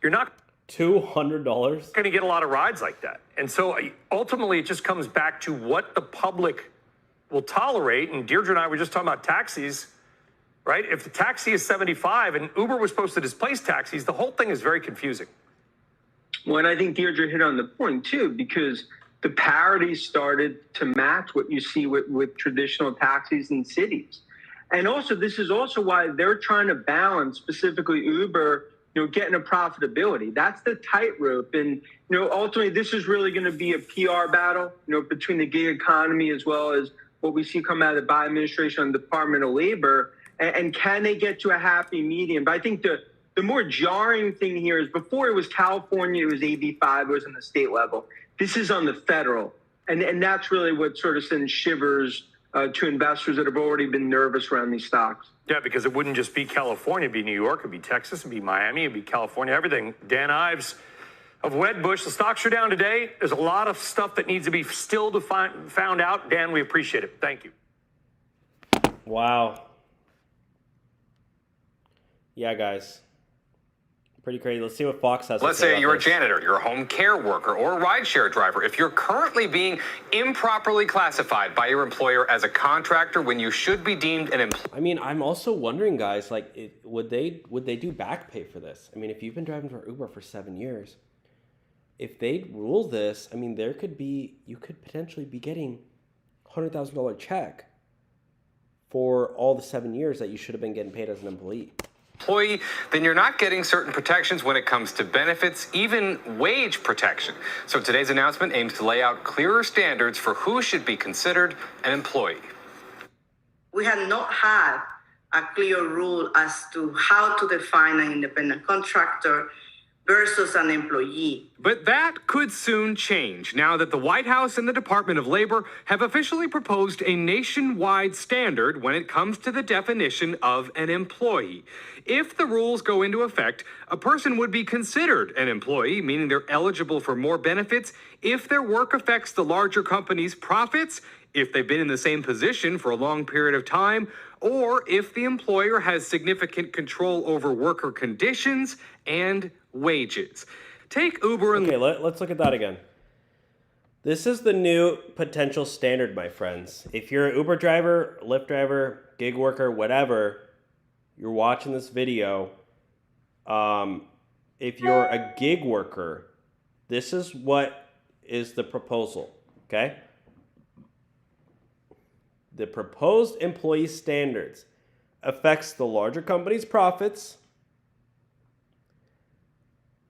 you're not $200 going to get a lot of rides like that. And so ultimately, it just comes back to what the public will tolerate. And Deirdre and I were just talking about taxis. Right? If the taxi is $75 and Uber was supposed to displace taxis, the whole thing is very confusing. Well, and I think Deirdre hit on the point, too, because the parity started to match what you see with traditional taxis in cities. And also, this is also why they're trying to balance, specifically Uber, getting a profitability. That's the tightrope. And, ultimately, this is really going to be a PR battle, between the gig economy as well as what we see come out of the Biden administration and the Department of Labor. And can they get to a happy medium? But I think the more jarring thing here is before it was California, it was AB5, it was on the state level. This is on the federal. And that's really what sort of sends shivers to investors that have already been nervous around these stocks. Yeah, because it wouldn't just be California, it'd be New York, it'd be Texas, it'd be Miami, it'd be California, everything. Dan Ives of Wedbush, the stocks are down today. There's a lot of stuff that needs to be still found out. Dan, we appreciate it. Thank you. Wow. Yeah, guys. Pretty crazy. Let's see what Fox has to say. Let's say you're a janitor, you're a home care worker, or a rideshare driver. If you're currently being improperly classified by your employer as a contractor when you should be deemed an employee. I'm also wondering, guys, would they do back pay for this? If you've been driving for Uber for 7 years, if they rule this, you could potentially be getting $100,000 check for all the 7 years that you should have been getting paid as an employee. Then you're not getting certain protections when it comes to benefits, even wage protection. So today's announcement aims to lay out clearer standards for who should be considered an employee. We have not had a clear rule as to how to define an independent contractor versus an employee. But that could soon change now that the White House and the Department of Labor have officially proposed a nationwide standard when it comes to the definition of an employee. If the rules go into effect, a person would be considered an employee, meaning they're eligible for more benefits if their work affects the larger company's profits, if they've been in the same position for a long period of time, or if the employer has significant control over worker conditions and wages. Take Uber and... Okay, let's look at that again. This is the new potential standard, my friends. If you're an Uber driver, Lyft driver, gig worker, whatever, you're watching this video, if you're a gig worker, this is what is the proposal, okay? The proposed employee standards affects the larger company's profits.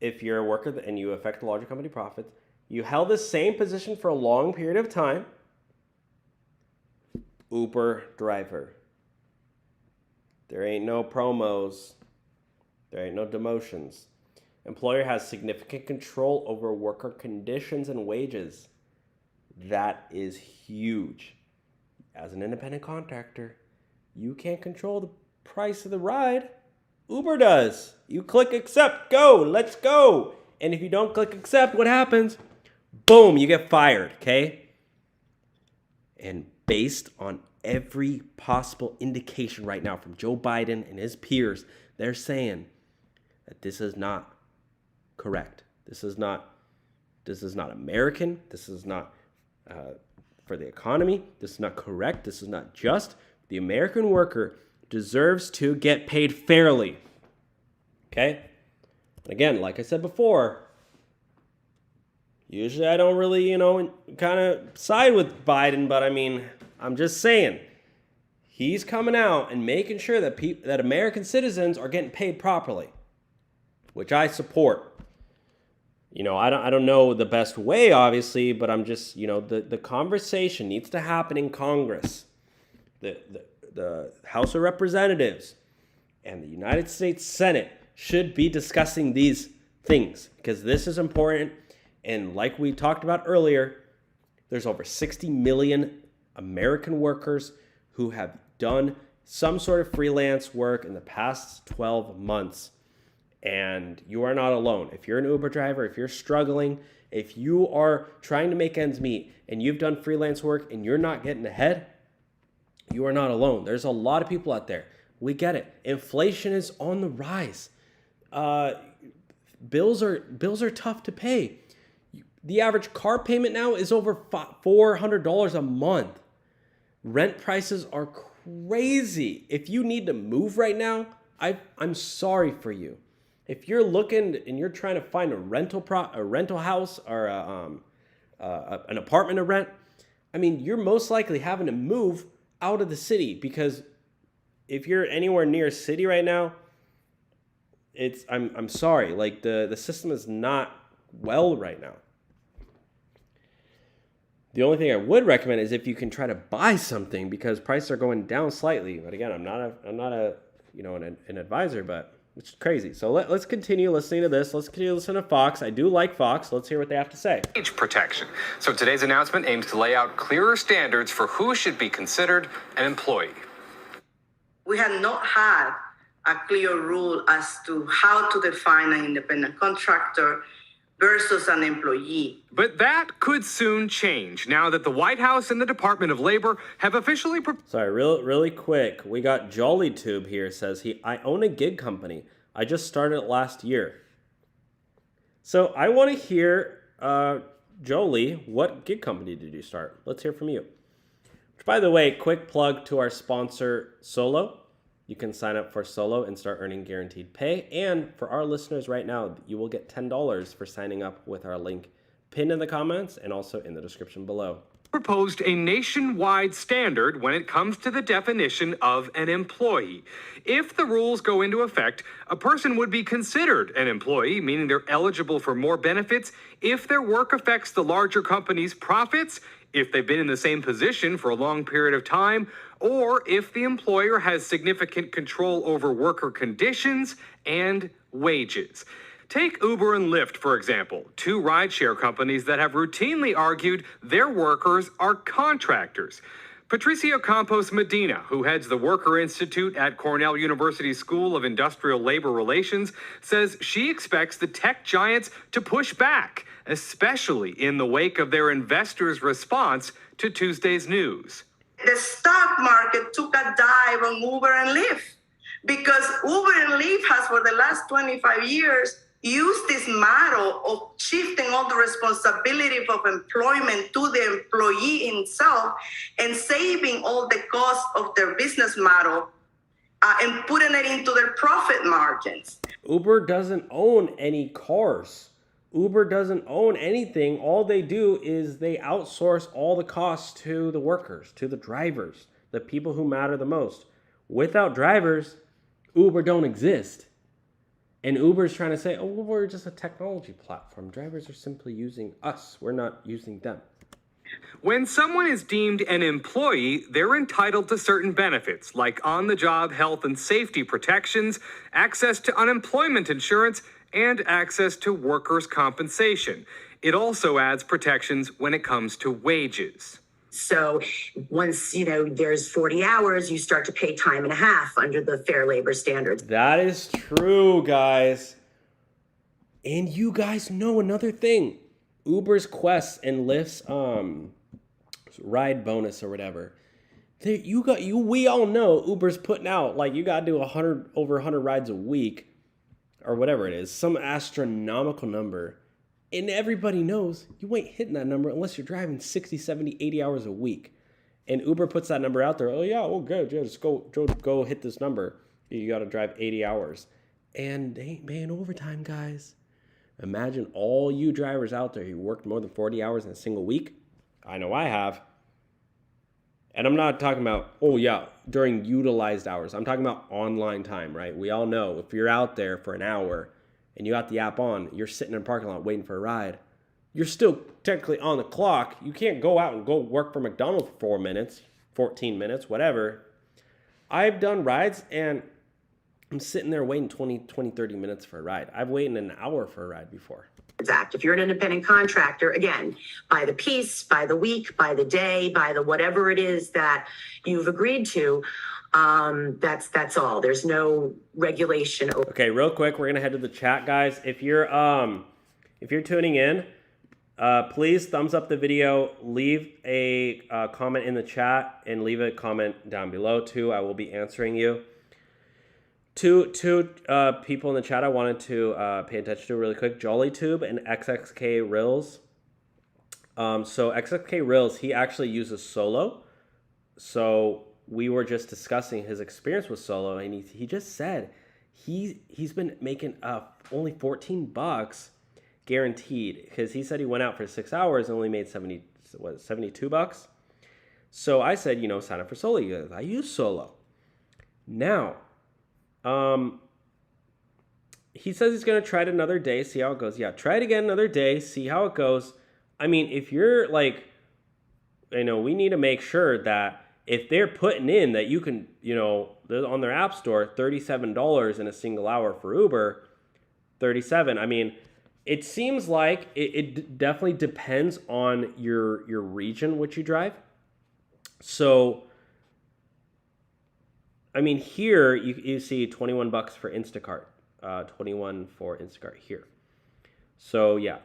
if you're a worker and you affect the larger company profits, you held the same position for a long period of time. Uber driver. There ain't no promos. There ain't no demotions. Employer has significant control over worker conditions and wages. That is huge. As an independent contractor, you can't control the price of the ride. Uber does. You click accept, go, let's go. And if you don't click accept, what happens? Boom, you get fired, okay? And based on every possible indication right now from Joe Biden and his peers, they're saying that this is not correct. This is not American. This is not for the economy. This is not correct. This is not just. The American worker deserves to get paid fairly. Okay? Again, like I said before, usually I don't really, kind of side with Biden, but I mean, I'm just saying, he's coming out and making sure that that American citizens are getting paid properly, which I support. I don't know the best way, obviously, but I'm just, the conversation needs to happen in Congress. The House of Representatives and the United States Senate should be discussing these things because this is important. And like we talked about earlier, there's over 60 million American workers who have done some sort of freelance work in the past 12 months. And you are not alone. If you're an Uber driver, if you're struggling, if you are trying to make ends meet and you've done freelance work and you're not getting ahead, you are not alone. There's a lot of people out there. We get it. Inflation is on the rise. Bills are tough to pay. The average car payment now is over $400 a month. Rent prices are crazy. If you need to move right now, I'm sorry for you. If you're looking and you're trying to find a rental house or an apartment to rent, I mean, you're most likely having to move out of the city because if you're anywhere near a city right now, I'm sorry, like the system is not well right now. The only thing I would recommend is if you can try to buy something because prices are going down slightly. But again, I'm not an advisor, but it's crazy. So let's continue listening to this. Let's continue listening to Fox. I do like Fox. Let's hear what they have to say. Age protection. So today's announcement aims to lay out clearer standards for who should be considered an employee. We have not had a clear rule as to how to define an independent contractor versus an employee. But that could soon change now that the White House and the Department of Labor have officially... Sorry, really quick. We got JollyTube here says, I own a gig company. I just started it last year. So I want to hear, Jolie, what gig company did you start? Let's hear from you. Which, by the way, quick plug to our sponsor, Solo. You can sign up for Solo and start earning guaranteed pay. And for our listeners right now, you will get $10 for signing up with our link pinned in the comments and also in the description below. Proposed a nationwide standard when it comes to the definition of an employee. If the rules go into effect, a person would be considered an employee, meaning they're eligible for more benefits if their work affects the larger company's profits, if they've been in the same position for a long period of time, or if the employer has significant control over worker conditions and wages. Take Uber and Lyft, for example, two rideshare companies that have routinely argued their workers are contractors. Patricia Campos Medina, who heads the Worker Institute at Cornell University School of Industrial Labor Relations, says she expects the tech giants to push back, especially in the wake of their investors' response to Tuesday's news. The stock market took a dive on Uber and Lyft because Uber and Lyft has for the last 25 years used this model of shifting all the responsibility of employment to the employee himself and saving all the cost of their business model and putting it into their profit margins. Uber doesn't own any cars. Uber doesn't own anything. All they do is they outsource all the costs to the workers, to the drivers, the people who matter the most. Without drivers, Uber don't exist. And Uber's trying to say, oh, well, we're just a technology platform. Drivers are simply using us. We're not using them. When someone is deemed an employee, they're entitled to certain benefits like on-the-job health and safety protections, access to unemployment insurance, and access to workers' compensation. It also adds protections when it comes to wages. So once, there's 40 hours, you start to pay time and a half under the Fair Labor Standards. That is true, guys. And you guys know another thing. Uber's Quest and Lyft's ride bonus or whatever. We all know Uber's putting out, like, you got to do over 100 rides a week or whatever it is, some astronomical number. And everybody knows you ain't hitting that number unless you're driving 60, 70, 80 hours a week. And Uber puts that number out there. Oh, yeah, well, good. Just go hit this number. You got to drive 80 hours. And they ain't paying overtime, guys. Imagine all you drivers out there who worked more than 40 hours in a single week. I know I have. And I'm not talking about, oh, yeah, during utilized hours. I'm talking about online time, right? We all know if you're out there for an hour and you got the app on, you're sitting in a parking lot waiting for a ride, you're still technically on the clock. You can't go out and go work for McDonald's for 4 minutes, 14 minutes, whatever. I've done rides and I'm sitting there waiting 20, 30 minutes for a ride. I've waited an hour for a ride before. Act. If you're an independent contractor, again, by the piece, by the week, by the day, by the whatever it is that you've agreed to, that's all. There's no regulation. Okay, real quick, we're gonna head to the chat, guys. If you're tuning in, please thumbs up the video, leave a comment in the chat, and leave a comment down below too. I will be answering you. Two people in the chat I wanted to pay attention to really quick. JollyTube and XXK Rills. So XXK Rills, he actually uses Solo. So we were just discussing his experience with Solo, and he just said he's been making only $14 guaranteed, because he said he went out for 6 hours and only made $72. So I said, sign up for Solo. He goes, I use Solo. Now, he says he's going to try it another day, see how it goes. Yeah, try it again another day, see how it goes. I mean, if you're like, we need to make sure that if they're putting in that you can, on their app store, $37 in a single hour for Uber, 37. I mean, it seems like it definitely depends on your region, which you drive. So, I mean, here you see $21 for Instacart, 21 for Instacart here. So yeah,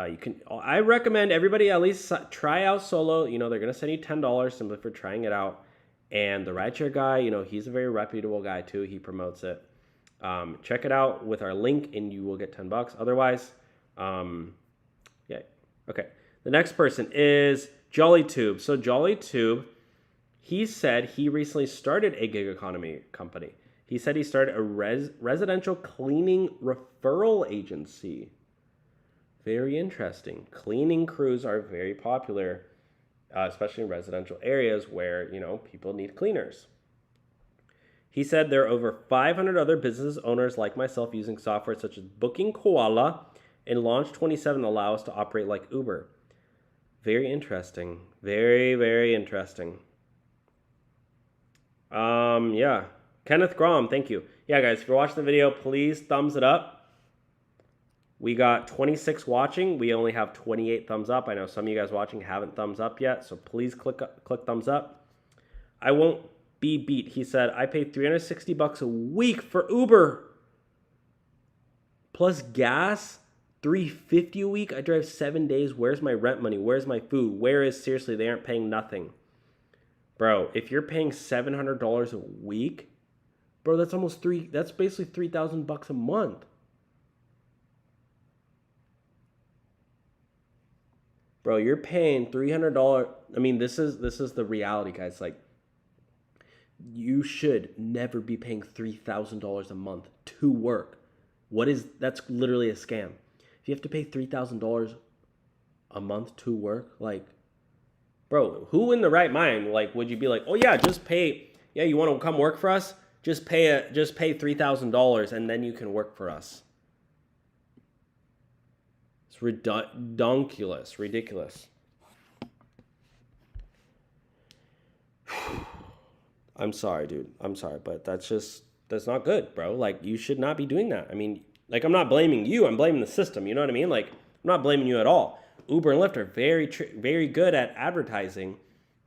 you can. I recommend everybody at least try out Solo. They're gonna send you $10 simply for trying it out. And the Rideshare Guy, he's a very reputable guy too. He promotes it. Check it out with our link, and you will get $10. Otherwise, yeah. Okay. The next person is JollyTube. So JollyTube. He said he recently started a gig economy company. He said he started a residential cleaning referral agency. Very interesting. Cleaning crews are very popular, especially in residential areas where, people need cleaners. He said there are over 500 other business owners like myself using software such as Booking Koala, and Launch 27 allow us to operate like Uber. Very interesting. Very, very interesting. Yeah. Kenneth Grom, thank you. Yeah, guys, if you're watching the video, please thumbs it up. We got 26 watching. We only have 28 thumbs up. I know some of you guys watching haven't thumbs up yet, so please click thumbs up. I won't be beat. He said, I pay $360 a week for Uber. Plus gas, $350 a week. I drive 7 days. Where's my rent money? Where's my food? Seriously, they aren't paying nothing. Bro, if you're paying $700 a week, bro, that's basically $3,000 a month. Bro, you're paying $300. I mean, this is the reality, guys. Like, you should never be paying $3,000 a month to work. That's literally a scam. If you have to pay $3,000 a month to work, like, bro, who in the right mind, like, would you be like, oh yeah, just pay, yeah, you want to come work for us? Just pay $3,000 and then you can work for us. It's ridiculous. I'm sorry, dude. I'm sorry, but that's not good, bro. Like, you should not be doing that. I mean, like, I'm not blaming you. I'm blaming the system. You know what I mean? Like, I'm not blaming you at all. Uber and Lyft are very good at advertising.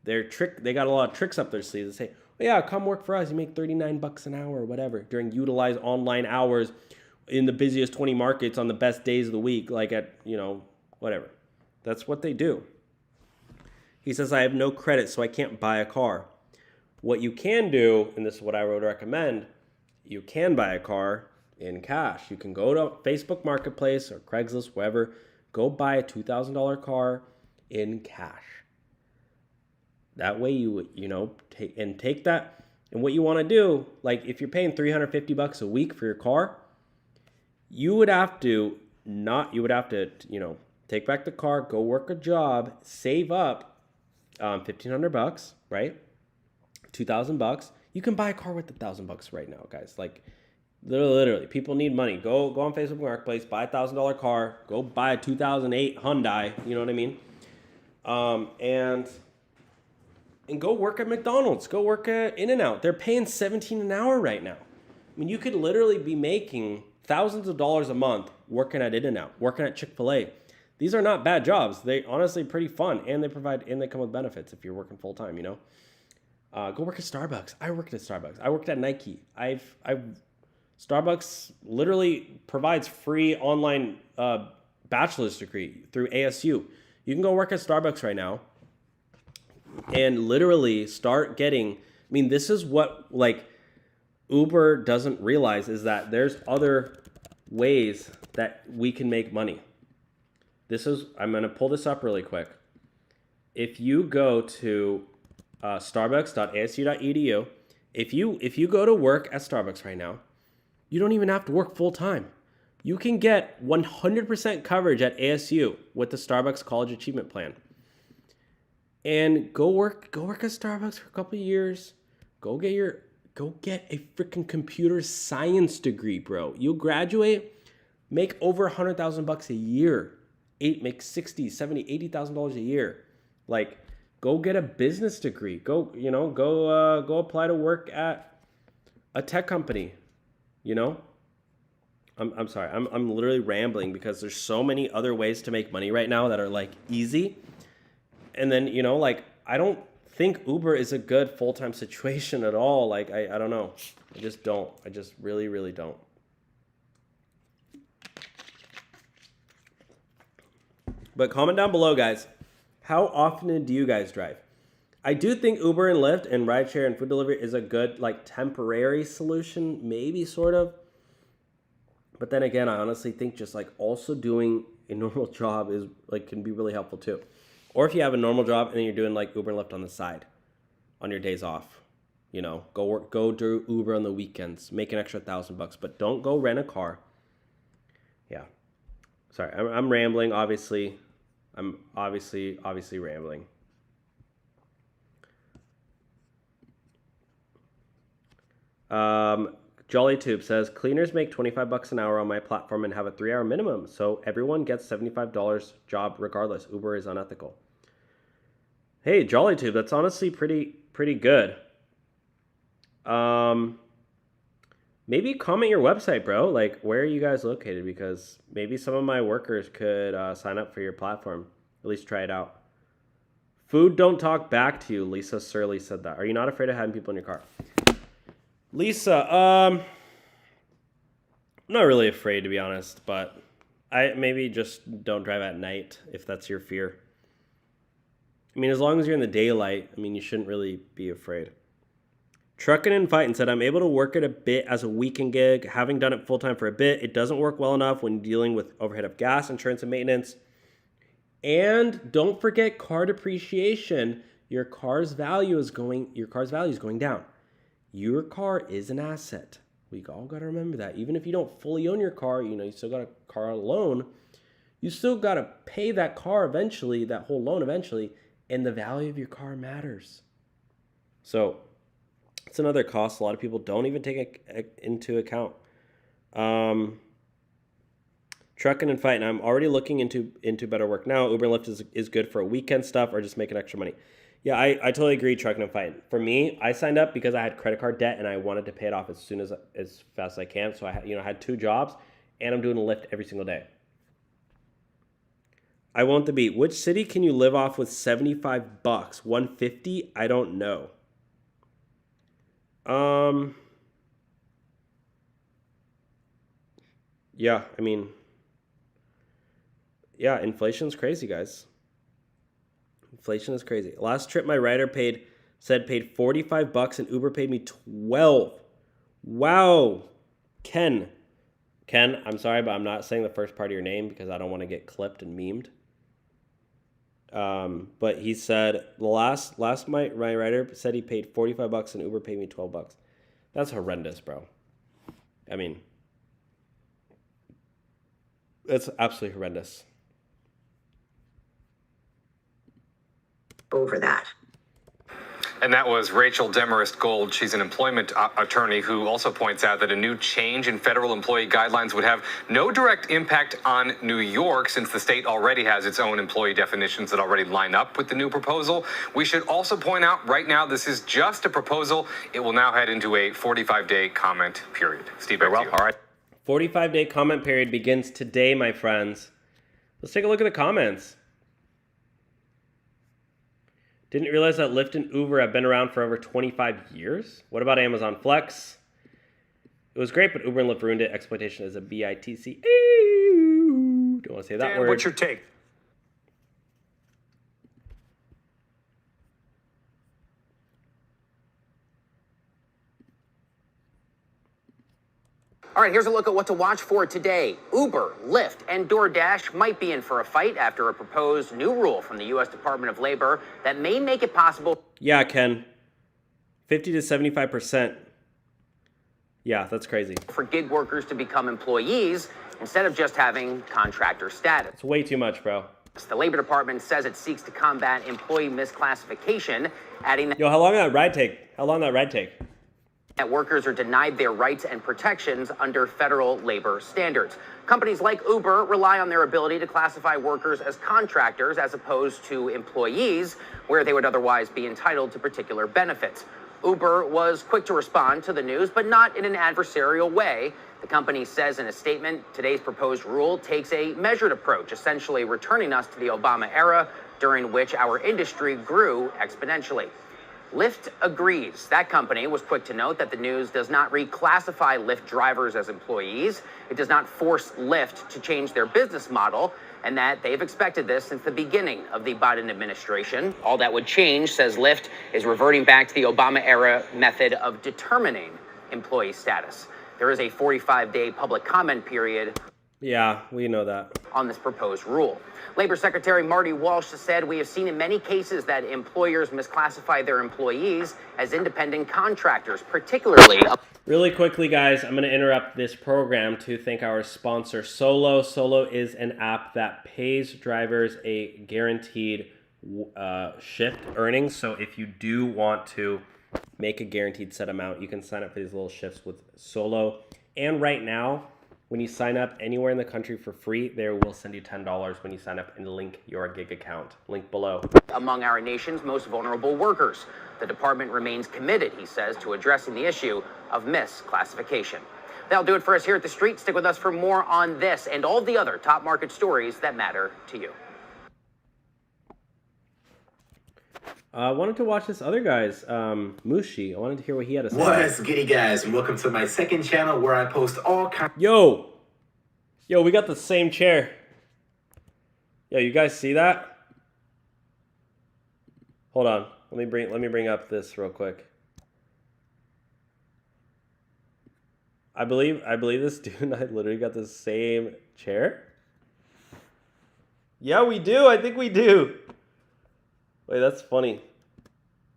They got a lot of tricks up their sleeves. They say, oh, yeah, come work for us. You make $39 an hour or whatever during utilized online hours in the busiest 20 markets on the best days of the week, like at, whatever. That's what they do. He says, I have no credit, so I can't buy a car. What you can do, and this is what I would recommend, you can buy a car in cash. You can go to Facebook Marketplace or Craigslist, wherever, go buy a $2,000 car in cash. That way take that, and what you want to do, like if you're paying $350 a week for your car, you would have to take back the car, go work a job, save up $1,500, right? $2,000. You can buy a car with $1,000 right now, guys. Like, literally, people need money. Go on Facebook Marketplace, buy a $1,000 car, go buy a 2008 Hyundai. You know what I mean? And go work at McDonald's. Go work at In-N-Out. They're paying $17 an hour right now. I mean, you could literally be making thousands of dollars a month working at In-N-Out, working at Chick-fil-A. These are not bad jobs. They honestly pretty fun, and they come with benefits if you're working full time. Go work at Starbucks. I worked at Starbucks. I worked at Nike. Starbucks literally provides free online bachelor's degree through ASU. You can go work at Starbucks right now and literally start getting, this is what Uber doesn't realize, is that there's other ways that we can make money. I'm going to pull this up really quick. If you go to starbucks.asu.edu, if you go to work at Starbucks right now, you don't even have to work full time. You can get 100% coverage at ASU with the Starbucks College Achievement Plan. And go work at Starbucks for a couple of years. Go get a freaking computer science degree, bro. You'll graduate, make over $100,000 a year. Make $60,000, $70,000, $80,000 a year. Like, go get a business degree. Go apply to work at a tech company. I'm sorry. I'm literally rambling because there's so many other ways to make money right now that are like easy. And then, I don't think Uber is a good full-time situation at all. Like, I don't know. I just don't. I just really, really don't. But comment down below, guys. How often do you guys drive? I do think Uber and Lyft and rideshare and food delivery is a good, temporary solution, maybe sort of. But then again, I honestly think just also doing a normal job is can be really helpful too. Or if you have a normal job and then you're doing Uber and Lyft on the side on your days off, go do Uber on the weekends, make an extra $1,000, but don't go rent a car. Yeah. Sorry, I'm rambling, obviously. I'm obviously rambling. JollyTube says, cleaners make $25 an hour on my platform and have a 3-hour minimum, so everyone gets $75 job regardless. Uber is unethical. Hey, JollyTube, that's honestly pretty good. Maybe comment your website, bro. Where are you guys located? Because maybe some of my workers could sign up for your platform. At least try it out. Food don't talk back to you. Lisa Surly said that. Are you not afraid of having people in your car? Lisa, I'm not really afraid, to be honest, but I maybe just don't drive at night if that's your fear. As long as you're in the daylight, you shouldn't really be afraid. Truckin' and Fightin' said, I'm able to work it a bit as a weekend gig. Having done it full-time for a bit, it doesn't work well enough when dealing with overhead of gas, insurance, and maintenance. And don't forget car depreciation. Your car's value is going down. Your car is an asset. We all got to remember that. Even if you don't fully own your car, you still got a car loan. You still got to pay that car eventually, that whole loan eventually, and the value of your car matters. So it's another cost a lot of people don't even take it into account. Trucking and fighting. I'm already looking into better work now. Uber and Lyft is good for weekend stuff or just making extra money. Yeah, I totally agree. Trucking and fighting. For me, I signed up because I had credit card debt and I wanted to pay it off as fast as I can. So I had 2 jobs and I'm doing a Lyft every single day. I want the beat. Which city can you live off with $75? $150? I don't know. Yeah, I mean, yeah, inflation's crazy, guys. Inflation is crazy. Last trip my rider paid $45 and Uber paid me $12. Wow. Ken, I'm sorry, but I'm not saying the first part of your name because I don't want to get clipped and memed. But he said last my rider said he paid $45 and Uber paid me $12. That's horrendous, bro. I mean, it's absolutely horrendous. Over that. And that was Rachel Demarest Gold. She's an employment attorney who also points out that a new change in federal employee guidelines would have no direct impact on New York, since the state already has its own employee definitions that already line up with the new proposal. We should also point out right now, this is just a proposal. It will now head into a 45-day comment period. Steve, back to you. All right. 45-day comment period begins today, my friends. Let's take a look at the comments. Didn't realize that Lyft and Uber have been around for over 25 years. What about Amazon Flex? It was great, but Uber and Lyft ruined it. Exploitation is a BITC. Don't want to say that Dan, word. what's your take? All right, here's a look at what to watch for today. Uber, Lyft, and DoorDash might be in for a fight after a proposed new rule from the U.S. Department of Labor that may make it possible. Yeah, Ken. 50 to 75%. Yeah, that's crazy. For gig workers to become employees instead of just having contractor status. It's way too much, bro. The Labor Department says it seeks to combat employee misclassification, adding that. Yo, how long did that ride take? That workers are denied their rights and protections under federal labor standards. Companies like Uber rely on their ability to classify workers as contractors as opposed to employees, where they would otherwise be entitled to particular benefits. Uber was quick to respond to the news, but not in an adversarial way. The company says in a statement, today's proposed rule takes a measured approach, essentially returning us to the Obama era, during which our industry grew exponentially. Lyft agrees. That company was quick to note that the news does not reclassify Lyft drivers as employees. It does not force Lyft to change their business model, and that they've expected this since the beginning of the Biden administration. All that would change, says Lyft, is reverting back to the Obama-era method of determining employee status. There is a 45-day public comment period. Yeah, we know that. On this proposed rule. Labor Secretary Marty Walsh said, we have seen in many cases that employers misclassify their employees as independent contractors, particularly. Really quickly, guys, I'm going to interrupt this program to thank our sponsor, Solo. Solo is an app that pays drivers a guaranteed shift earnings. So if you do want to make a guaranteed set amount, you can sign up for these little shifts with Solo. And right now, when you sign up anywhere in the country for free, they will send you $10 when you sign up and link your gig account. Link below. Among our nation's most vulnerable workers, the department remains committed, he says, to addressing the issue of misclassification. That'll do it for us here at The Street. Stick with us for more on this and all the other top market stories that matter to you. I wanted to watch this other guy's, Mushi. I wanted to hear what he had to say. What's goody, guys? And welcome to my second channel where I post all kinds. Yo, we got the same chair. Yo, you guys see that? Hold on. Let me bring up this real quick. I believe this dude and I literally got the same chair. Yeah, we do. I think we do. Wait, that's funny.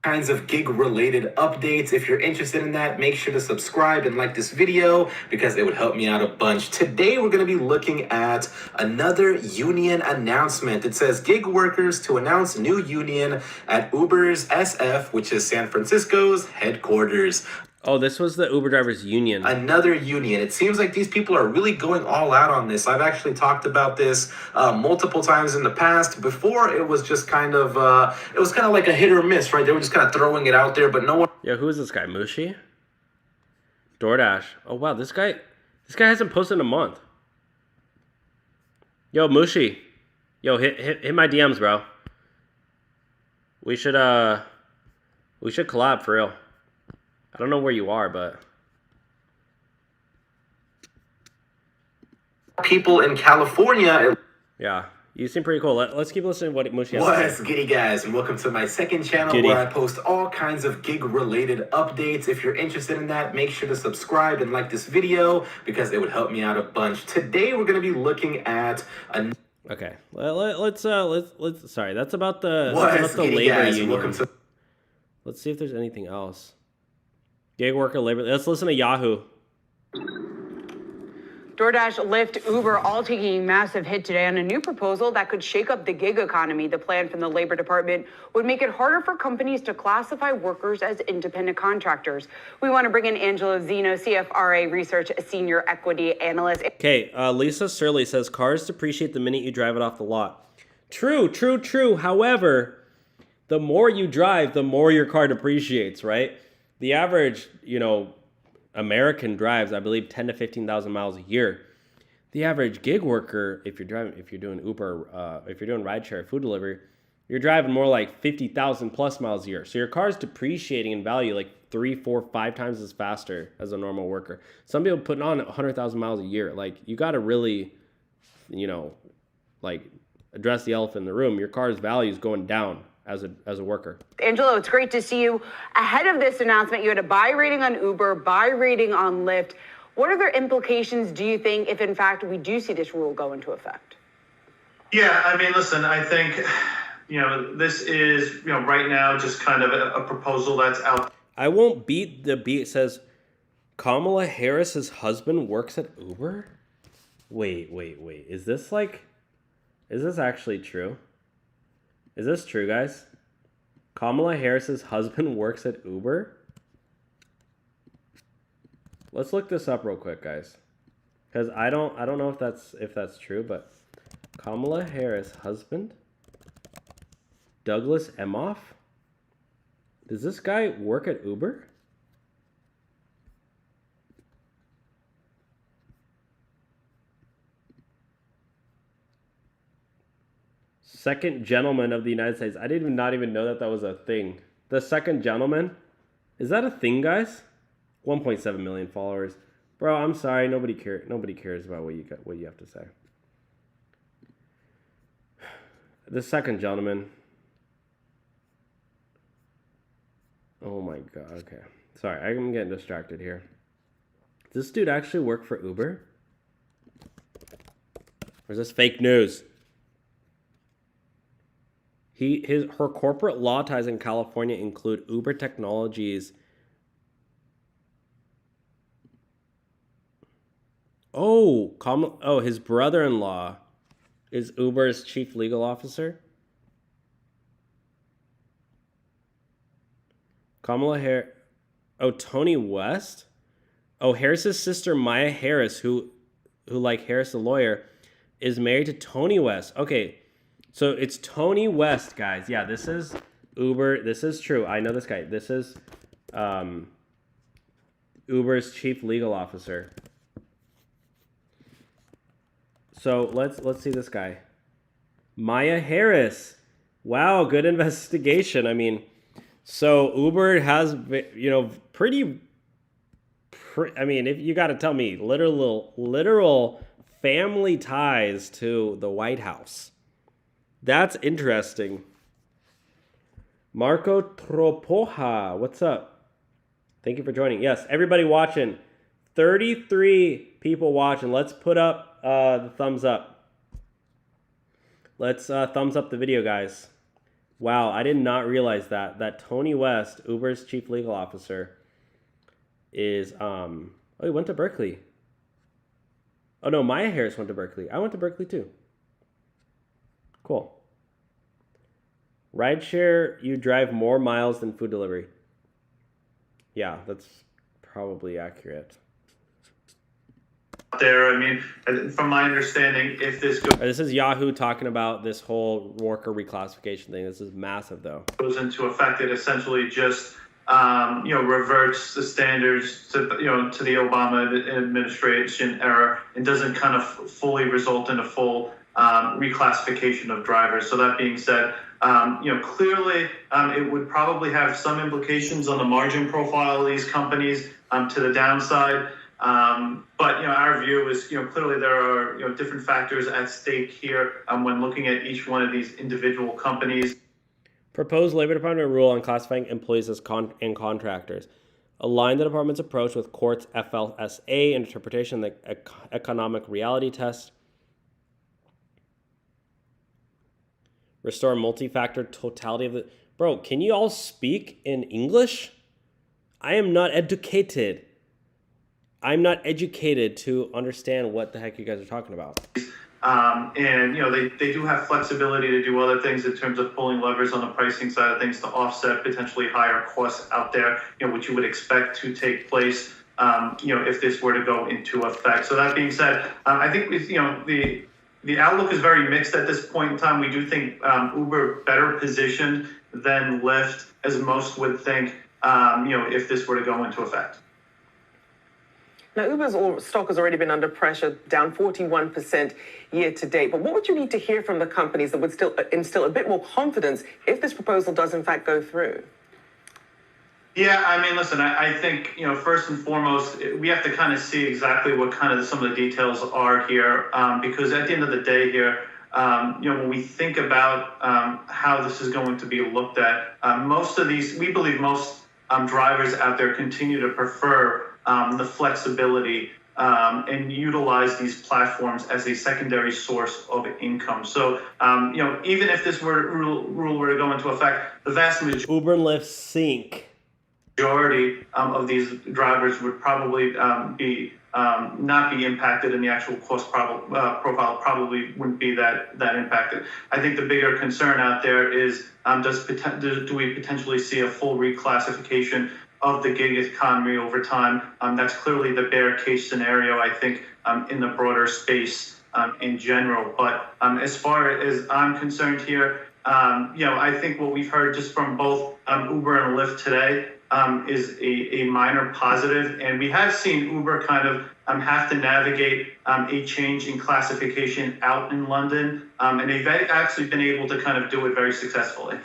Kinds of gig related updates. If you're interested in that, make sure to subscribe and like this video because it would help me out a bunch. Today, we're going to be looking at another union announcement. It says gig workers to announce new union at Uber's SF, which is San Francisco's headquarters. Oh, this was the Uber drivers union. Another union. It seems like these people are really going all out on this. I've actually talked about this multiple times in the past. Before, it was just kind of like a hit or miss, right? They were just kind of throwing it out there, but no one. Yo, who is this guy? Mushi? DoorDash. Oh wow, this guy hasn't posted in a month. Yo, Mushi. Yo, hit my DMs, bro. We should collab for real. I don't know where you are, but People in California. Yeah, you seem pretty cool. Let's keep listening to what Mushi has to What's say. giddy, guys, and welcome to my second channel Giddy. where I post all kinds of gig-related updates. If you're interested in that, make sure to subscribe and like this video because it would help me out a bunch. Today, we're going to be looking at a... Okay, let's sorry, that's about the What's giddy, labor guys, and union. welcome to... Let's see if there's anything else. Gig worker labor. Let's listen to Yahoo. DoorDash, Lyft, Uber all taking a massive hit today on a new proposal that could shake up the gig economy. The plan from the Labor Department would make it harder for companies to classify workers as independent contractors. We want to bring in Angelo Zeno, CFRA Research Senior Equity Analyst. Okay, Lisa Surley says cars depreciate the minute you drive it off the lot. True. However, the more you drive, the more your car depreciates, right? The average, American drives, I believe, 10 to 15,000 miles a year. The average gig worker, if you're doing Uber, if you're doing rideshare food delivery, you're driving more like 50,000 plus miles a year. So your car's depreciating in value like 3, 4, 5 times as faster as a normal worker. Some people putting on 100,000 miles a year. Like, you got to really, address the elephant in the room. Your car's value is going down as a worker. Angelo, it's great to see you. Ahead of this announcement, you had a buy rating on Uber, buy rating on Lyft. What other implications do you think if, in fact, we do see this rule go into effect? Yeah, I mean, listen, I think, this is, right now just kind of a proposal that's out. I won't beat the beat. It says Kamala Harris's husband works at Uber? Wait. Is this actually true? Is this true, guys? Kamala Harris's husband works at Uber? Let's look this up real quick, guys. Because I don't know if that's true, but Kamala Harris' husband? Douglas Emhoff? Does this guy work at Uber? Second gentleman of the United States. I did not even know that was a thing. The second gentleman? Is that a thing, guys? 1.7 million followers. Bro, I'm sorry. Nobody cares about what you have to say. The second gentleman. Oh my god. Okay. Sorry, I'm getting distracted here. Does this dude actually work for Uber? Or is this fake news? Her corporate law ties in California include Uber Technologies. His brother-in-law is Uber's chief legal officer. Kamala Harris. Oh, Tony West. Oh, Harris's sister Maya Harris, who like Harris the lawyer, is married to Tony West. Okay. So it's Tony West, guys. Yeah, this is Uber. This is true. I know this guy. This is Uber's chief legal officer. So let's see this guy. Maya Harris. Wow, good investigation. I mean, so Uber has, I mean, if you got to tell me, literal family ties to the White House. That's interesting. Marco Tropoja, what's up? Thank you for joining. Yes, everybody watching. 33 people watching. Let's put up the thumbs up. Let's thumbs up the video, guys. Wow, I did not realize that Tony West, Uber's chief legal officer, is he went to Berkeley. Oh no, Maya Harris went to Berkeley. I went to Berkeley too. Cool. Rideshare, you drive more miles than food delivery. Yeah, Probably accurate. There, I mean, from my understanding, if this This is Yahoo talking about this whole worker reclassification thing. This is massive, though. goes into effect, it essentially just reverts the standards to to the Obama administration era and doesn't kind of fully result in a full reclassification of drivers. So that being said, clearly it would probably have some implications on the margin profile of these companies to the downside. But our view is clearly there are different factors at stake here when looking at each one of these individual companies. Proposed Labor Department rule on classifying employees as contractors. Align the department's approach with court's FLSA interpretation of the economic reality test. Restore multi-factor totality of the... Bro, can you all speak in English? I am not educated. I'm not educated to understand what the heck you guys are talking about. And they do have flexibility to do other things in terms of pulling levers on the pricing side of things to offset potentially higher costs out there, which you would expect to take place, if this were to go into effect. So that being said, I think the outlook is very mixed at this point in time. We do think Uber better positioned than Lyft, as most would think, if this were to go into effect. Now, Uber's stock has already been under pressure, down 41% year to date. But what would you need to hear from the companies that would still instill a bit more confidence if this proposal does, in fact, go through? Yeah, I mean, listen, I think, first and foremost, we have to kind of see exactly what kind of some of the details are here, because at the end of the day here, when we think about how this is going to be looked at, we believe most drivers out there continue to prefer the flexibility and utilize these platforms as a secondary source of income. So, even if this rule were to go into effect, the vast majority Uber and Lyft sink. Of these drivers would probably be not be impacted, and the actual cost profile probably wouldn't be that impacted. I think the bigger concern out there is do we potentially see a full reclassification of the gig economy over time? That's clearly the bear case scenario, I think, in the broader space in general. But as far as I'm concerned here, I think what we've heard just from both Uber and Lyft today is a minor positive. And we have seen Uber kind of have to navigate a change in classification out in London. And they've actually been able to kind of do it very successfully.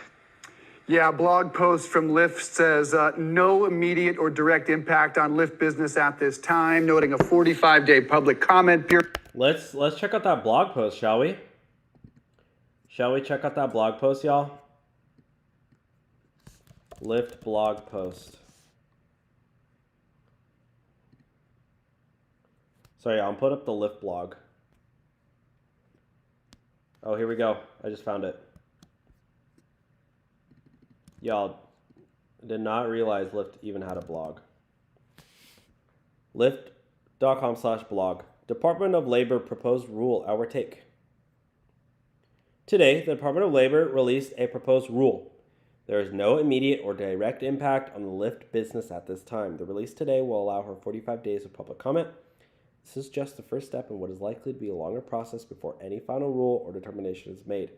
Yeah, a blog post from Lyft says no immediate or direct impact on Lyft business at this time, noting a 45-day public comment period. Let's check out that blog post, shall we? Shall we check out that blog post, y'all? Lyft blog post. Sorry, I'll put up the Lyft blog. Oh, here we go. I just found it. Y'all, did not realize Lyft even had a blog. Lyft.com/blog. Department of Labor proposed rule, our take. Today, the Department of Labor released a proposed rule. There is no immediate or direct impact on the Lyft business at this time. The release today will allow for 45 days of public comment. This is just the first step in what is likely to be a longer process before any final rule or determination is made.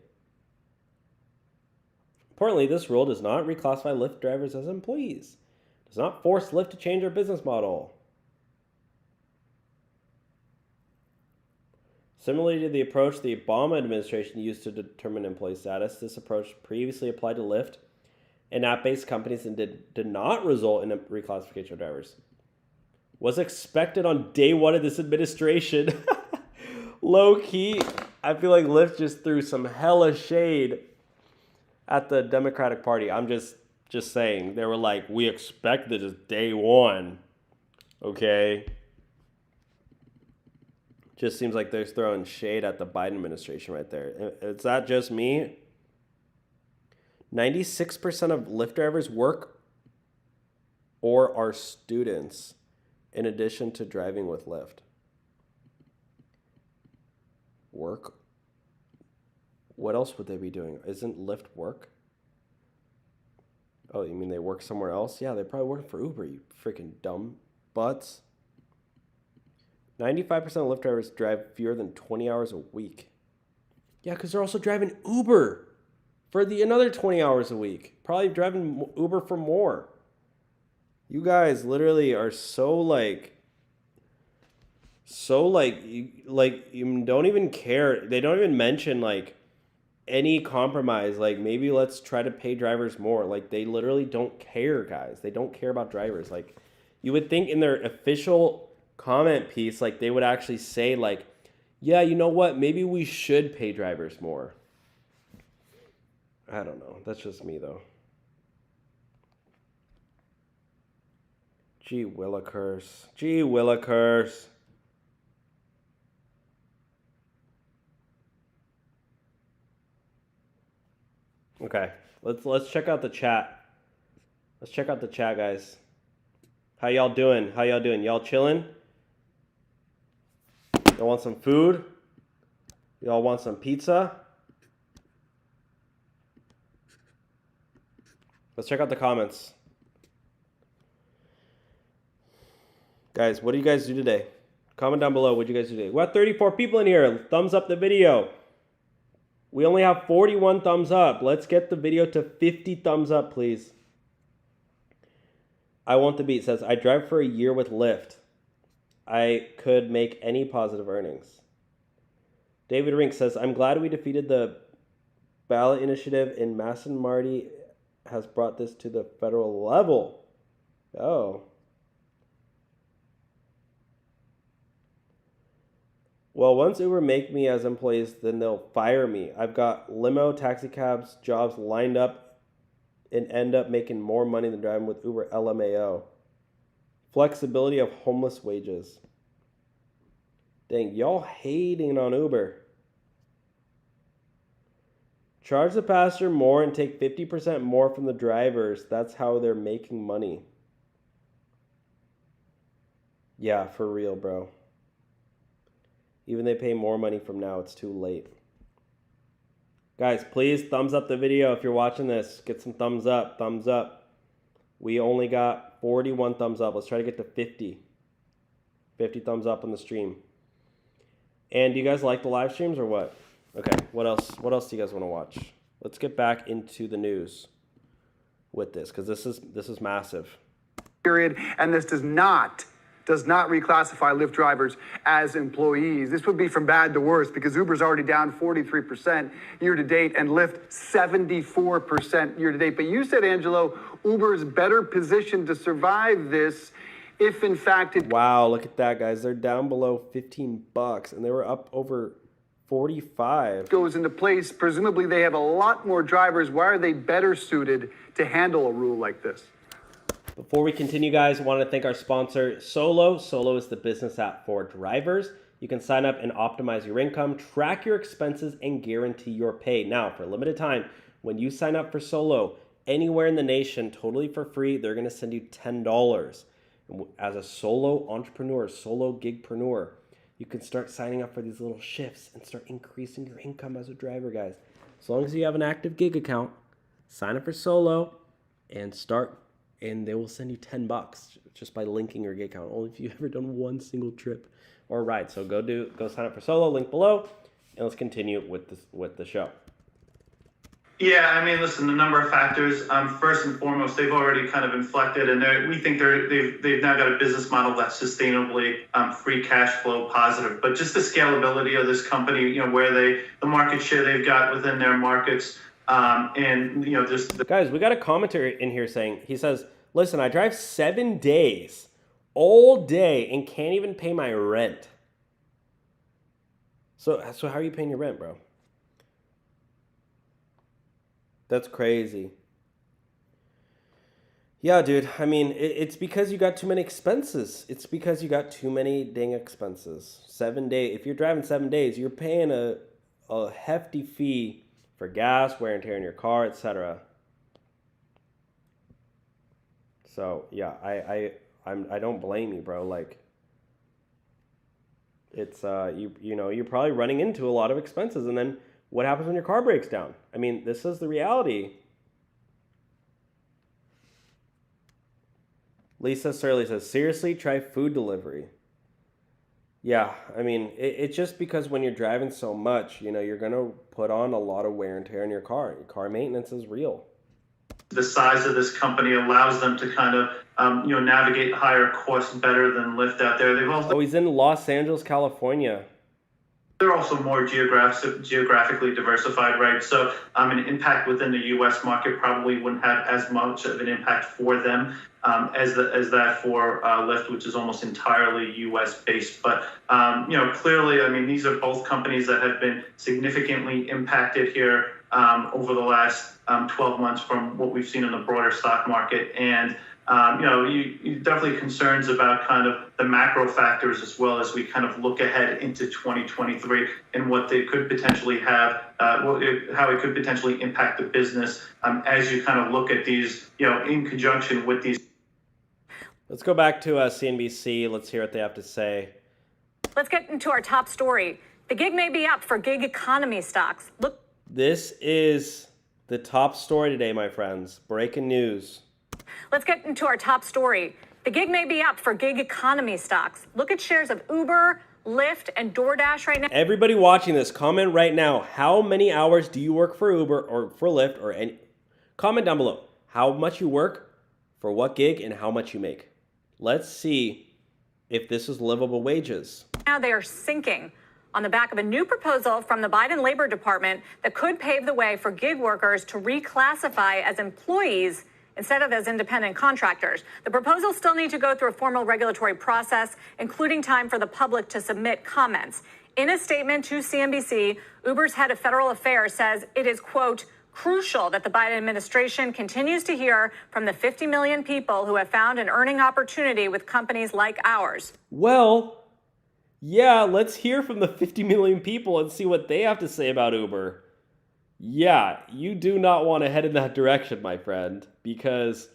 Importantly, this rule does not reclassify Lyft drivers as employees. It does not force Lyft to change their business model. Similarly to the approach the Obama administration used to determine employee status, this approach previously applied to Lyft and app-based companies and did not result in a reclassification of drivers. Was expected on day one of this administration. Low key, I feel like Lyft just threw some hella shade at the Democratic Party. I'm just saying. They were like, we expected it day one. Okay. Just seems like they're throwing shade at the Biden administration right there. Is that just me? 96% of Lyft drivers work or are students in addition to driving with Lyft. Work? What else would they be doing? Isn't Lyft work? Oh, you mean they work somewhere else? Yeah, they probably work for Uber, you freaking dumb butts. 95% of Lyft drivers drive fewer than 20 hours a week. Yeah, because they're also driving Uber for another 20 hours a week. Probably driving Uber for more. You guys literally are you don't even care. They don't even mention like any compromise. Like maybe let's try to pay drivers more. Like they literally don't care, guys. They don't care about drivers. Like you would think in their official comment piece, like they would actually say like, yeah, you know what? Maybe we should pay drivers more. I don't know. That's just me though. Gee willikers. Gee willikers. Okay, let's check out the chat. Let's check out the chat, guys. How y'all doing? How y'all doing? Y'all chilling? Y'all want some food? Y'all want some pizza? Let's check out the comments. Guys, what do you guys do today? Comment down below what you guys do today. We got 34 people in here. Thumbs up the video. We only have 41 thumbs up. Let's get the video to 50 thumbs up, please. I Want the Beat says, I drive for a year with Lyft. I could make any positive earnings. David Rink says, I'm glad we defeated the ballot initiative and Masson Marty has brought this to the federal level. Oh. Well, once Uber make me as employees, then they'll fire me. I've got limo, taxi cabs, jobs lined up and end up making more money than driving with Uber LMAO. Flexibility of homeless wages. Dang, y'all hating on Uber. Charge the passenger more and take 50% more from the drivers. That's how they're making money. Yeah, for real, bro. Even they pay more money from now, it's too late. Guys, please thumbs up the video if you're watching this. Get some thumbs up, thumbs up. We only got 41 thumbs up. Let's try to get to 50. 50 thumbs up on the stream. And do you guys like the live streams or what? Okay, what else? What else do you guys want to watch? Let's get back into the news with this, because this is massive. Period, and this does not reclassify Lyft drivers as employees. This would be from bad to worse because Uber's already down 43% year to date and Lyft 74% year to date. But you said, Angelo, Uber is better positioned to survive this if in fact it... Wow, look at that, guys. They're down below $15 and they were up over 45. ...goes into place. Presumably they have a lot more drivers. Why are they better suited to handle a rule like this? Before we continue, guys, I want to thank our sponsor, Solo. Solo is the business app for drivers. You can sign up and optimize your income, track your expenses, and guarantee your pay. Now, for a limited time, when you sign up for Solo, anywhere in the nation, totally for free, they're going to send you $10. As a solo entrepreneur, solo gigpreneur, you can start signing up for these little shifts and start increasing your income as a driver, guys. As long as you have an active gig account, sign up for Solo and start. And they will send you $10 just by linking your gig account. Only if you've ever done one single trip or ride. So go sign up for Solo, link below, and let's continue with the show. Yeah, I mean, listen, a number of factors. First and foremost, they've already kind of inflected, and we think they've now got a business model that's sustainably free cash flow positive. But just the scalability of this company, where the market share they've got within their markets. Guys, we got a commenter in here saying, he says, listen, I drive 7 days all day and can't even pay my rent. So how are you paying your rent, bro? That's crazy. Yeah, dude. I mean, it's because you got too many expenses. It's because you got too many dang expenses. 7 days. If you're driving 7 days, you're paying a hefty fee for gas, wear and tear in your car, etc. So yeah, I don't blame you, bro. Like, it's you're probably running into a lot of expenses, and then what happens when your car breaks down? I mean, this is the reality. Lisa Surley says, seriously, try food delivery. Yeah, I mean, it's just because when you're driving so much, you're going to put on a lot of wear and tear in your car. Your car maintenance is real. The size of this company allows them to kind of, navigate higher costs better than Lyft out there. They've also he's in Los Angeles, California. They're also more geographically diversified, right? So an impact within the U.S. market probably wouldn't have as much of an impact for them as that for Lyft, which is almost entirely U.S. based. But clearly, I mean, these are both companies that have been significantly impacted here over the last 12 months from what we've seen in the broader stock market. And you definitely concerns about kind of the macro factors as well as we kind of look ahead into 2023 and what they could potentially have, how it could potentially impact the business as you kind of look at these, in conjunction with these. Let's go back to CNBC. Let's hear what they have to say. Let's get into our top story. The gig may be up for gig economy stocks. Look. This is the top story today, my friends. Breaking news. Let's get into our top story. The gig may be up for gig economy stocks. Look at shares of Uber, Lyft, and DoorDash right now. Everybody watching this, comment right now. How many hours do you work for Uber or for Lyft or any? Comment down below how much you work, for what gig, and how much you make. Let's see if this is livable wages. Now they are sinking on the back of a new proposal from the Biden Labor Department that could pave the way for gig workers to reclassify as employees instead of as independent contractors. The proposals still need to go through a formal regulatory process, including time for the public to submit comments. In a statement to CNBC, Uber's head of federal affairs says it is, quote, crucial that the Biden administration continues to hear from the 50 million people who have found an earning opportunity with companies like ours. Well, yeah, let's hear from the 50 million people and see what they have to say about Uber. Yeah, you do not want to head in that direction, my friend, because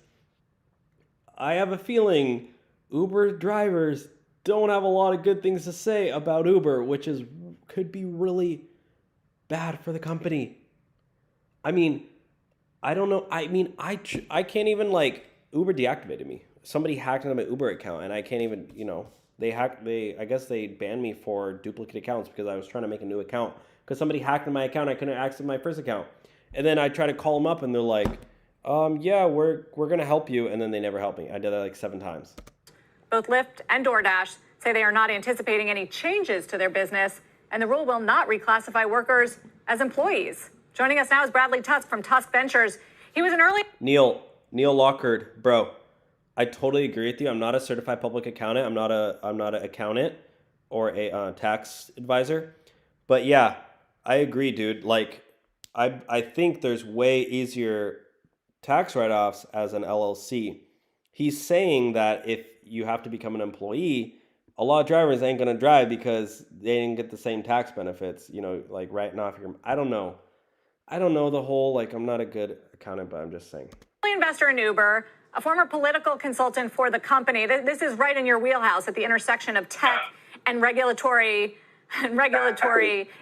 I have a feeling Uber drivers don't have a lot of good things to say about Uber, which could be really bad for the company. I mean, I don't know. I mean, I can't even, Uber deactivated me. Somebody hacked into my Uber account, and I can't even, I guess they banned me for duplicate accounts because I was trying to make a new account. Because somebody hacked in my account, I couldn't access my first account. And then I try to call them up, and they're like, yeah, we're going to help you. And then they never helped me. I did that 7 times. Both Lyft and DoorDash say they are not anticipating any changes to their business, and the rule will not reclassify workers as employees. Joining us now is Bradley Tusk from Tusk Ventures. He was an early... Neil Lockhart, bro, I totally agree with you. I'm not a certified public accountant. I'm not an accountant or a tax advisor. But yeah, I agree, dude. I think there's way easier tax write-offs as an LLC. He's saying that if you have to become an employee, a lot of drivers ain't going to drive because they didn't get the same tax benefits, writing off your... I don't know the whole, I'm not a good accountant, but I'm just saying. Investor in Uber, a former political consultant for the company. This is right in your wheelhouse at the intersection of tech and regulatory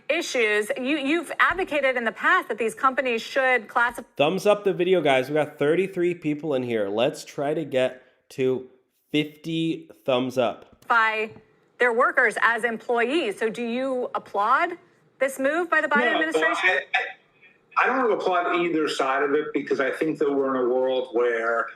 issues. You've advocated in the past that these companies should classify. Thumbs up the video, guys. We got 33 people in here. Let's try to get to 50 thumbs up. By their workers as employees. So do you applaud this move by the Biden administration? I don't applaud either side of it because I think that we're in a world where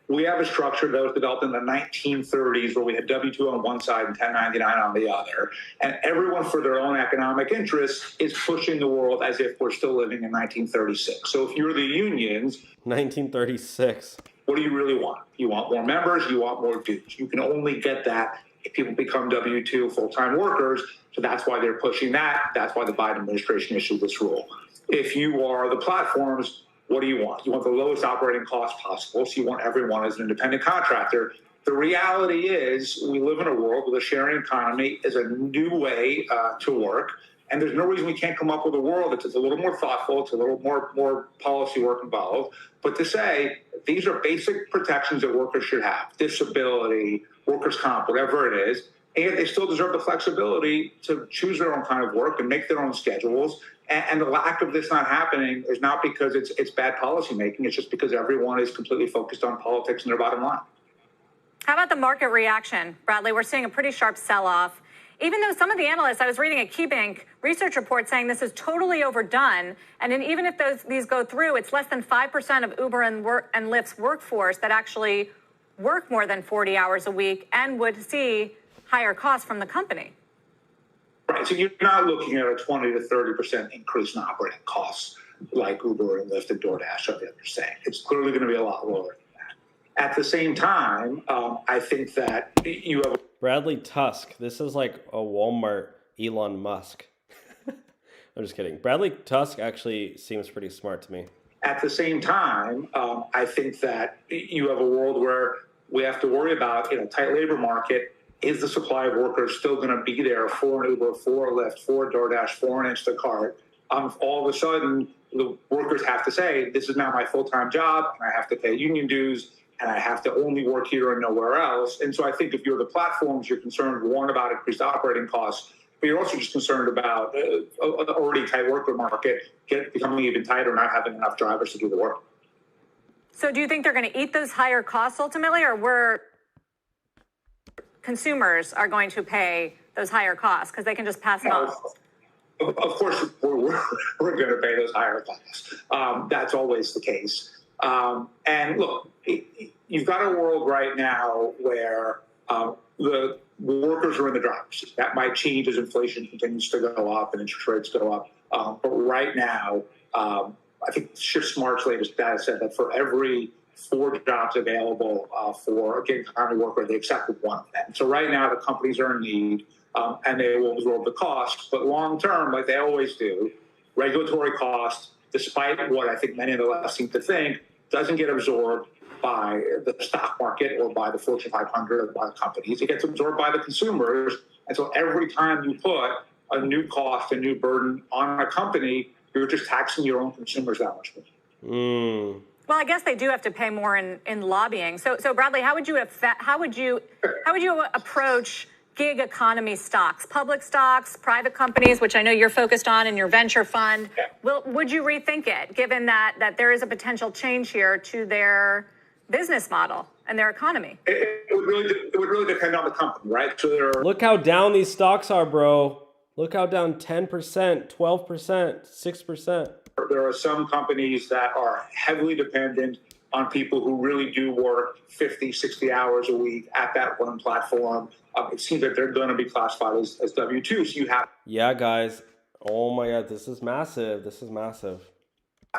we have a structure that was developed in the 1930s where we had W-2 on one side and 1099 on the other. And everyone, for their own economic interests, is pushing the world as if we're still living in 1936. So if you're the unions... 1936. What do you really want? You want more members, you want more dues. You can only get that if people become W-2 full-time workers. So that's why they're pushing that. That's why the Biden administration issued this rule. If you are the platforms, what do you want? You want the lowest operating cost possible, so you want everyone as an independent contractor. The reality is we live in a world where the sharing economy is a new way to work, and there's no reason we can't come up with a world that's a little more thoughtful, it's a little more policy work involved, but to say these are basic protections that workers should have, disability, workers' comp, whatever it is, and they still deserve the flexibility to choose their own kind of work and make their own schedules. And the lack of this not happening is not because it's bad policy making. It's just because everyone is completely focused on politics and their bottom line. How about the market reaction, Bradley? We're seeing a pretty sharp sell-off. Even though some of the analysts, I was reading a KeyBank research report saying this is totally overdone, and then even if these go through, it's less than 5% of Uber and Lyft's workforce that actually work more than 40 hours a week and would see higher costs from the company. Right, so you're not looking at a 20 to 30% increase in operating costs like Uber and Lyft and DoorDash are saying. It's clearly going to be a lot lower than that. At the same time, I think that you have Bradley Tusk. This is like a Walmart Elon Musk. I'm just kidding. Bradley Tusk actually seems pretty smart to me. At the same time, I think that you have a world where we have to worry about, in a tight labor market, is the supply of workers still going to be there for an Uber, for a Lyft, for a DoorDash, for an Instacart? All of a sudden, the workers have to say, this is now my full-time job, and I have to pay union dues, and I have to only work here and nowhere else. And so I think if you're the platforms, you're concerned, one, about increased operating costs, but you're also just concerned about an already tight worker market becoming even tighter, not having enough drivers to do the work. So do you think they're going to eat those higher costs ultimately, or consumers are going to pay those higher costs because they can just pass it on? Of course, we're going to pay those higher costs. That's always the case. And look, you've got a world right now where the workers are in the driver's seat. That might change as inflation continues to go up and interest rates go up. But right now, I think ShiftSmart's latest data said that for every 4 jobs available for a gig economy worker, they accepted 1 of them. So right now, the companies are in need, and they will absorb the cost. But long term, like they always do, regulatory costs, despite what I think many of the left seem to think, doesn't get absorbed by the stock market or by the Fortune 500 or by the companies. It gets absorbed by the consumers. And so every time you put a new cost, a new burden on a company, you're just taxing your own consumers that much more. Well, I guess they do have to pay more in lobbying. So Bradley, how would you approach gig economy stocks, public stocks, private companies, which I know you're focused on in your venture fund? Would you rethink it, given that there is a potential change here to their business model and their economy? It would really depend on the company, right? So Look how down these stocks are, bro. Look how down 10%, 12%, 6%. There are some companies that are heavily dependent on people who really do work 50, 60 hours a week at that one platform. It seems that they're going to be classified as W-2. So you have Yeah, guys. Oh my God, this is massive. This is massive.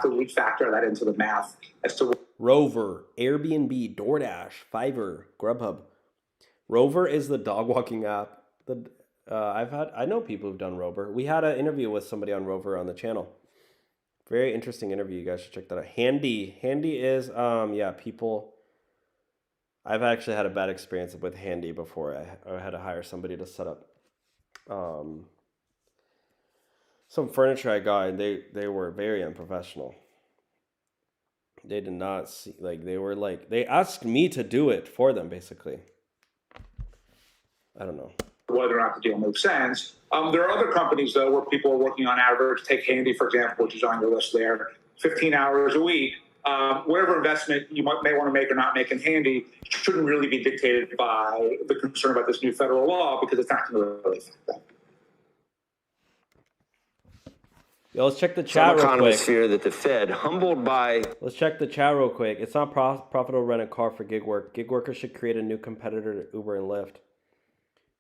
to factor that into the math as to Rover, Airbnb, DoorDash, Fiverr, Grubhub. Rover is the dog walking app. I know people who've done Rover. We had an interview with somebody on Rover on the channel. Very interesting interview. You guys should check that out. Handy is people. I've actually had a bad experience with Handy before. I had to hire somebody to set up some furniture I got, and they were very unprofessional. They did not see, they asked me to do it for them, basically. I don't know whether or not the deal makes sense. There are other companies, though, where people are working on average. Take Handy, for example, which is on your list there, 15 hours a week. Whatever investment you may want to make or not make in Handy shouldn't really be dictated by the concern about this new federal law, because it's not going to really affect that. Yo, let's check the chat real quick. Fear that the Fed, humbled by... Let's check the chat real quick. It's not profitable to rent a car for gig work. Gig workers should create a new competitor to Uber and Lyft.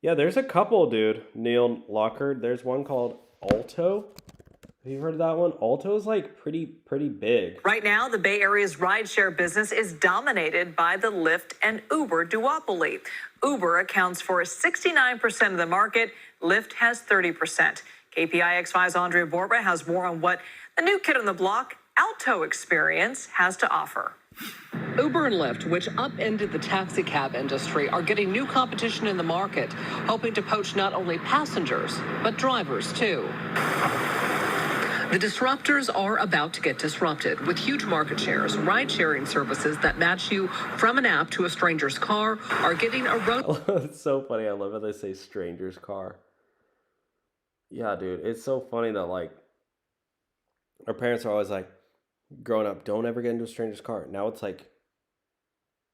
Yeah, there's a couple, dude. Neil Lockhart. There's one called Alto. Have you heard of that one? Alto is like pretty big. Right now, the Bay Area's rideshare business is dominated by the Lyft and Uber duopoly. Uber accounts for 69% of the market. Lyft has 30%. KPIX5's Andrea Borba has more on what the new kid on the block, Alto Experience, has to offer. Uber and Lyft, which upended the taxi cab industry, are getting new competition in the market, hoping to poach not only passengers, but drivers too. The disruptors are about to get disrupted. With huge market shares, ride-sharing services that match you from an app to a stranger's car are getting eroded. It's so funny. I love how they say stranger's car. Yeah, dude. It's so funny that, like, our parents are always like, growing up, don't ever get into a stranger's car. Now it's like,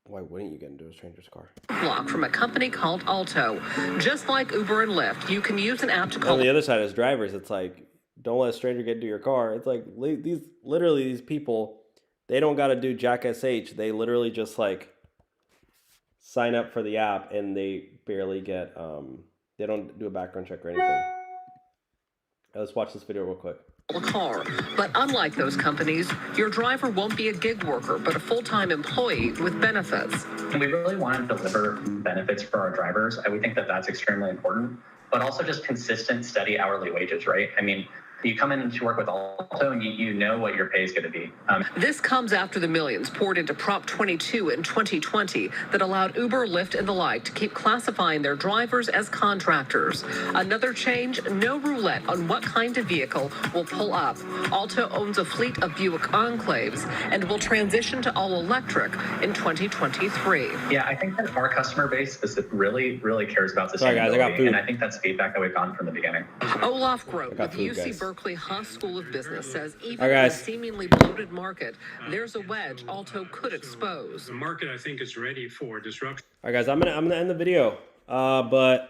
Why wouldn't you get into a stranger's car? Block from a company called Alto. Just like Uber and Lyft, you can use an app to call. On the other side, as drivers, it's like, don't let a stranger get into your car. It's like these people, they don't got to do Jack SH. They literally just like sign up for the app and they barely get, they don't do a background check or anything. Let's watch this video real quick. A car. But unlike those companies, your driver won't be a gig worker, but a full-time employee with benefits. We really want to deliver benefits for our drivers. We think that that's extremely important, but also just consistent, steady hourly wages, right? I mean, you come in to work with Alto and you know what your pay is going to be. This comes after the millions poured into Prop 22 in 2020 that allowed Uber, Lyft, and the like to keep classifying their drivers as contractors. Another change, no roulette on what kind of vehicle will pull up. Alto owns a fleet of Buick Enclaves and will transition to all electric in 2023. Yeah, I think that our customer base is really, really cares about sustainability. Sorry guys, I got food. And I think that's feedback that we've gotten from the beginning. Olaf Grote with food, UC guys. Berkeley Haas School of Business says even All right, in a guys. seemingly bloated market, there's a wedge Alto could expose. The market, I think, is ready for disruption. All right, guys, I'm gonna end the video. But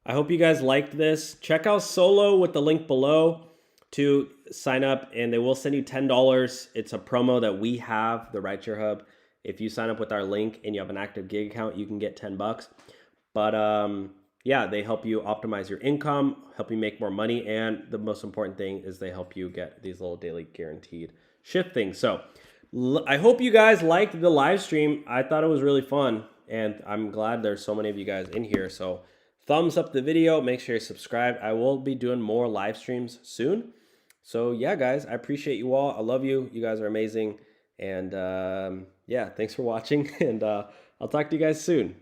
I hope you guys liked this. Check out Solo with the link below to sign up, and they will send you $10. It's a promo that we have, the Rideshare Hub. If you sign up with our link and you have an active gig account, you can get $10. But yeah, they help you optimize your income, help you make more money, and the most important thing is they help you get these little daily guaranteed shift things. So I hope you guys liked the live stream. I thought it was really fun, and I'm glad there's so many of you guys in here. So thumbs up the video, make sure you subscribe. I will be doing more live streams soon. So yeah, guys, I appreciate you all. I love you. You guys are amazing. And yeah, thanks for watching, and I'll talk to you guys soon.